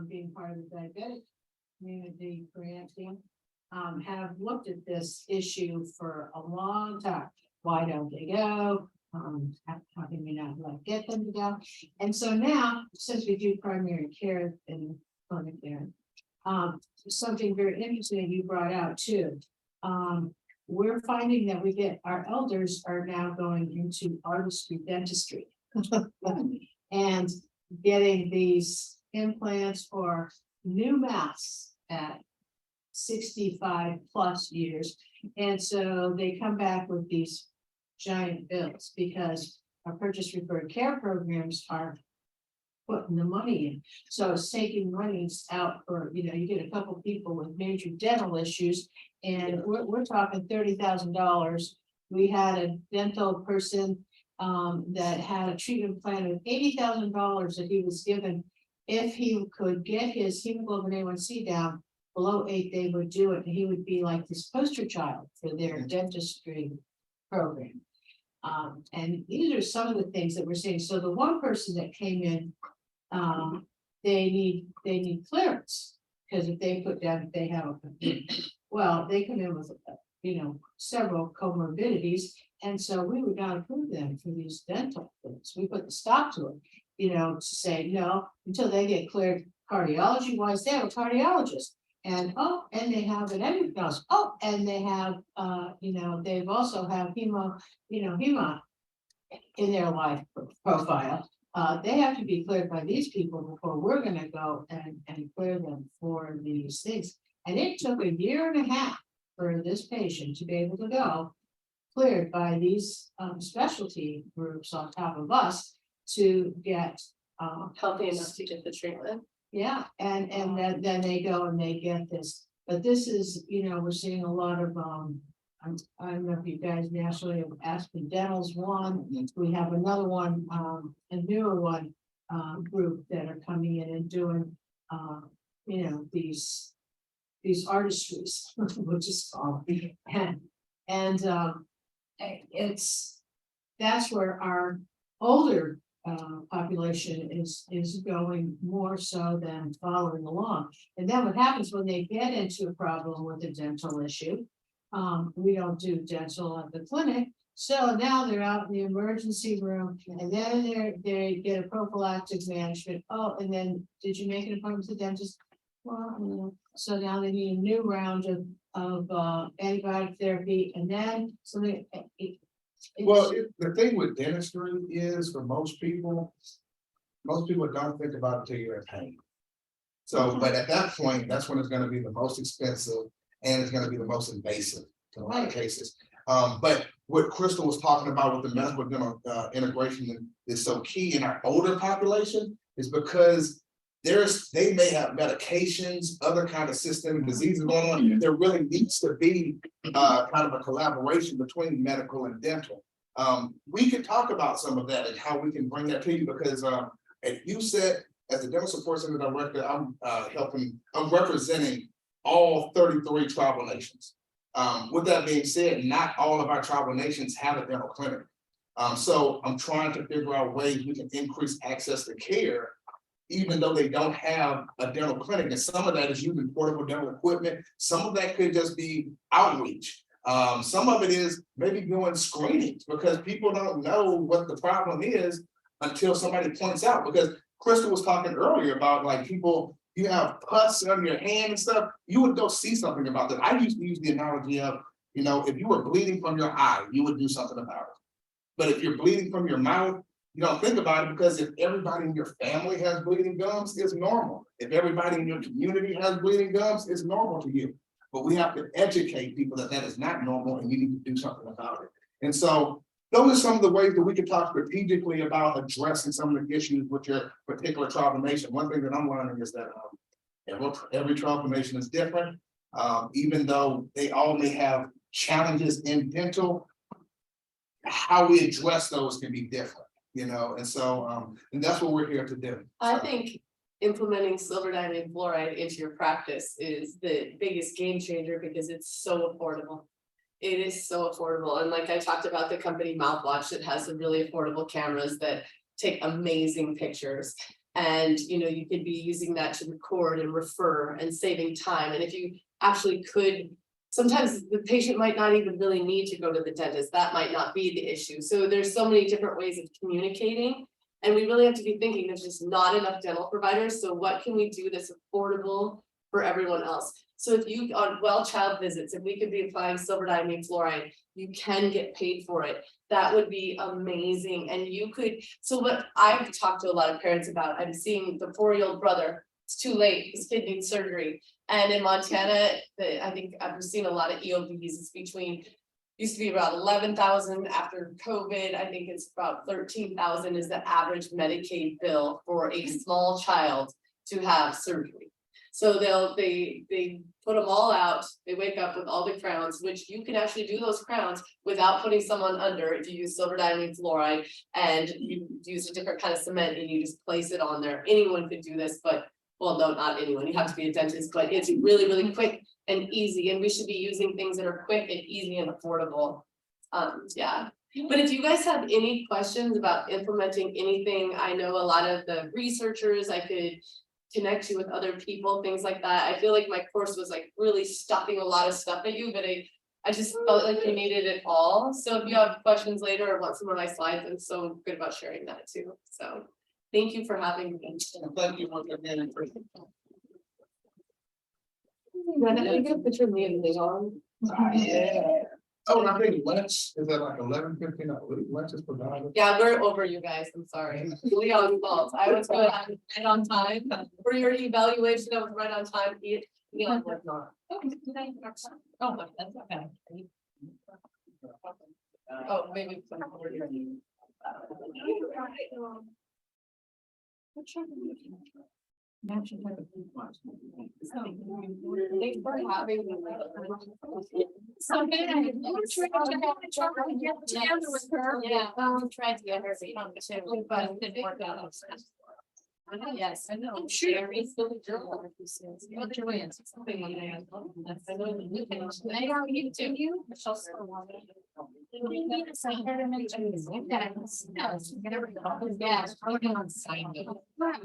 being part of the diabetic community grant team, have looked at this issue for a long time. Why don't they go? How can we not like get them to go? And so now, since we do primary care and clinic care, something very interesting you brought out too. We're finding that we get our elders are now going into artistry dentistry and getting these implants or new mouths at 65 plus years. And so they come back with these giant bills because our purchase referred care programs are putting the money in. So it's taking monies out for, you know, you get a couple people with major dental issues and we're talking $30,000. We had a dental person that had a treatment plan of $80,000 that he was given. If he could get his hemoglobin A1C down below 8, they would do it. And he would be like this poster child for their dentistry program. And these are some of the things that we're seeing. So the one person that came in, they need clearance because if they put down, if they have well, they come in with, you know, several comorbidities. And so we would not approve them for these dental things. We put the stop to it, you know, to say no until they get cleared cardiology wise. They have a cardiologist. And and they have an endocrinologist. And they have you know, they've also have hemo in their life profile. They have to be cleared by these people before we're gonna go and clear them for these things. And it took 1.5 years for this patient to be able to go cleared by these specialty groups on top of us to get Healthy enough to get the treatment. Yeah, and then they go and they get this, but this is, we're seeing a lot of, I don't know if you guys nationally have Aspen Dental's one, we have another one, a newer one. Group that are coming in and doing, these artistries, which is called, and that's where our older population is going more so than following along. And then what happens when they get into a problem with a dental issue? We don't do dental at the clinic, so now they're out in the emergency room, and then they get a prophylactic management. Oh, and then, did you make an appointment with the dentist? Well, no. So now they need a new round of antibiotic therapy, and then, so they. Well, the thing with dentistry is for most people don't think about it till you're in pain. So, but at that point, that's when it's gonna be the most expensive and it's gonna be the most invasive in a lot of cases. But what Crystal was talking about with the medical dental integration is so key in our older population is because they may have medications, other kind of systemic diseases going on. There really needs to be kind of a collaboration between medical and dental. We could talk about some of that and how we can bring that to you because at USET, as the Dental Support Center Director, I'm representing all 33 tribal nations. With that being said, not all of our tribal nations have a dental clinic. So I'm trying to figure out ways we can increase access to care even though they don't have a dental clinic. And some of that is using portable dental equipment. Some of that could just be outreach. Some of it is maybe doing screenings because people don't know what the problem is until somebody points out. Because Crystal was talking earlier about like people, you have pus on your hand and stuff, you would go see something about that. I used to use the analogy of, if you were bleeding from your eye, you would do something about it. But if you're bleeding from your mouth, you don't think about it because if everybody in your family has bleeding gums, it's normal. If everybody in your community has bleeding gums, it's normal to you. But we have to educate people that is not normal and you need to do something about it. And so those are some of the ways that we can talk strategically about addressing some of the issues with your particular tribal nation. One thing that I'm learning is that every tribal nation is different. Even though they all may have challenges in dental, how we address those can be different. And so and that's what we're here to do. I think implementing silver diamond fluoride into your practice is the biggest game changer because it's so affordable. It is so affordable. And like I talked about the company Mouthwatch that has some really affordable cameras that take amazing pictures. And you could be using that to record and refer and saving time. And if you actually could, sometimes the patient might not even really need to go to the dentist. That might not be the issue. So there's so many different ways of communicating. And we really have to be thinking there's just not enough dental providers. So what can we do that's affordable for everyone else? So if you, on child visits, if we could be applying silver diamine fluoride, you can get paid for it. That would be amazing. And you could, so what I've talked to a lot of parents about, I'm seeing the 4-year-old brother, it's too late, his kid needs surgery. And in Montana, I think I've seen a lot of EOBs, it's between, used to be about 11,000 after COVID. I think it's about 13,000 is the average Medicaid bill for a small child to have surgery. So they put them all out, they wake up with all the crowns, which you can actually do those crowns without putting someone under if you use silver diamine fluoride and you use a different kind of cement and you just place it on there. Anyone could do this, but well, no, not anyone, you have to be a dentist, but it's really, really quick and easy, and we should be using things that are quick and easy and affordable. Yeah, but if you guys have any questions about implementing anything, I know a lot of the researchers, I could connect you with other people, things like that. I feel like my course was like really stuffing a lot of stuff at you, but I just felt like you needed it all. So if you have questions later or want some of my slides, I'm so good about sharing that too. So thank you for having me. Thank you once again. When I get a picture of me and Lee on. Yeah. Oh, and I think lunch is at like 11:15. Lunch is provided. Yeah, we're over you guys. I'm sorry. Leon's fault. I was good. I'm right on time. For your evaluation, I was right on time. Leon was not. Oh, that's okay. Oh, maybe. Thanks for having me. So good. Yeah, tried to get her to come too, but it didn't work out. Yes, I know. Sherry's the girl. What Joanne's something on there. I know you can. I don't need to you. She'll still want it. Yeah, I'm working on signing.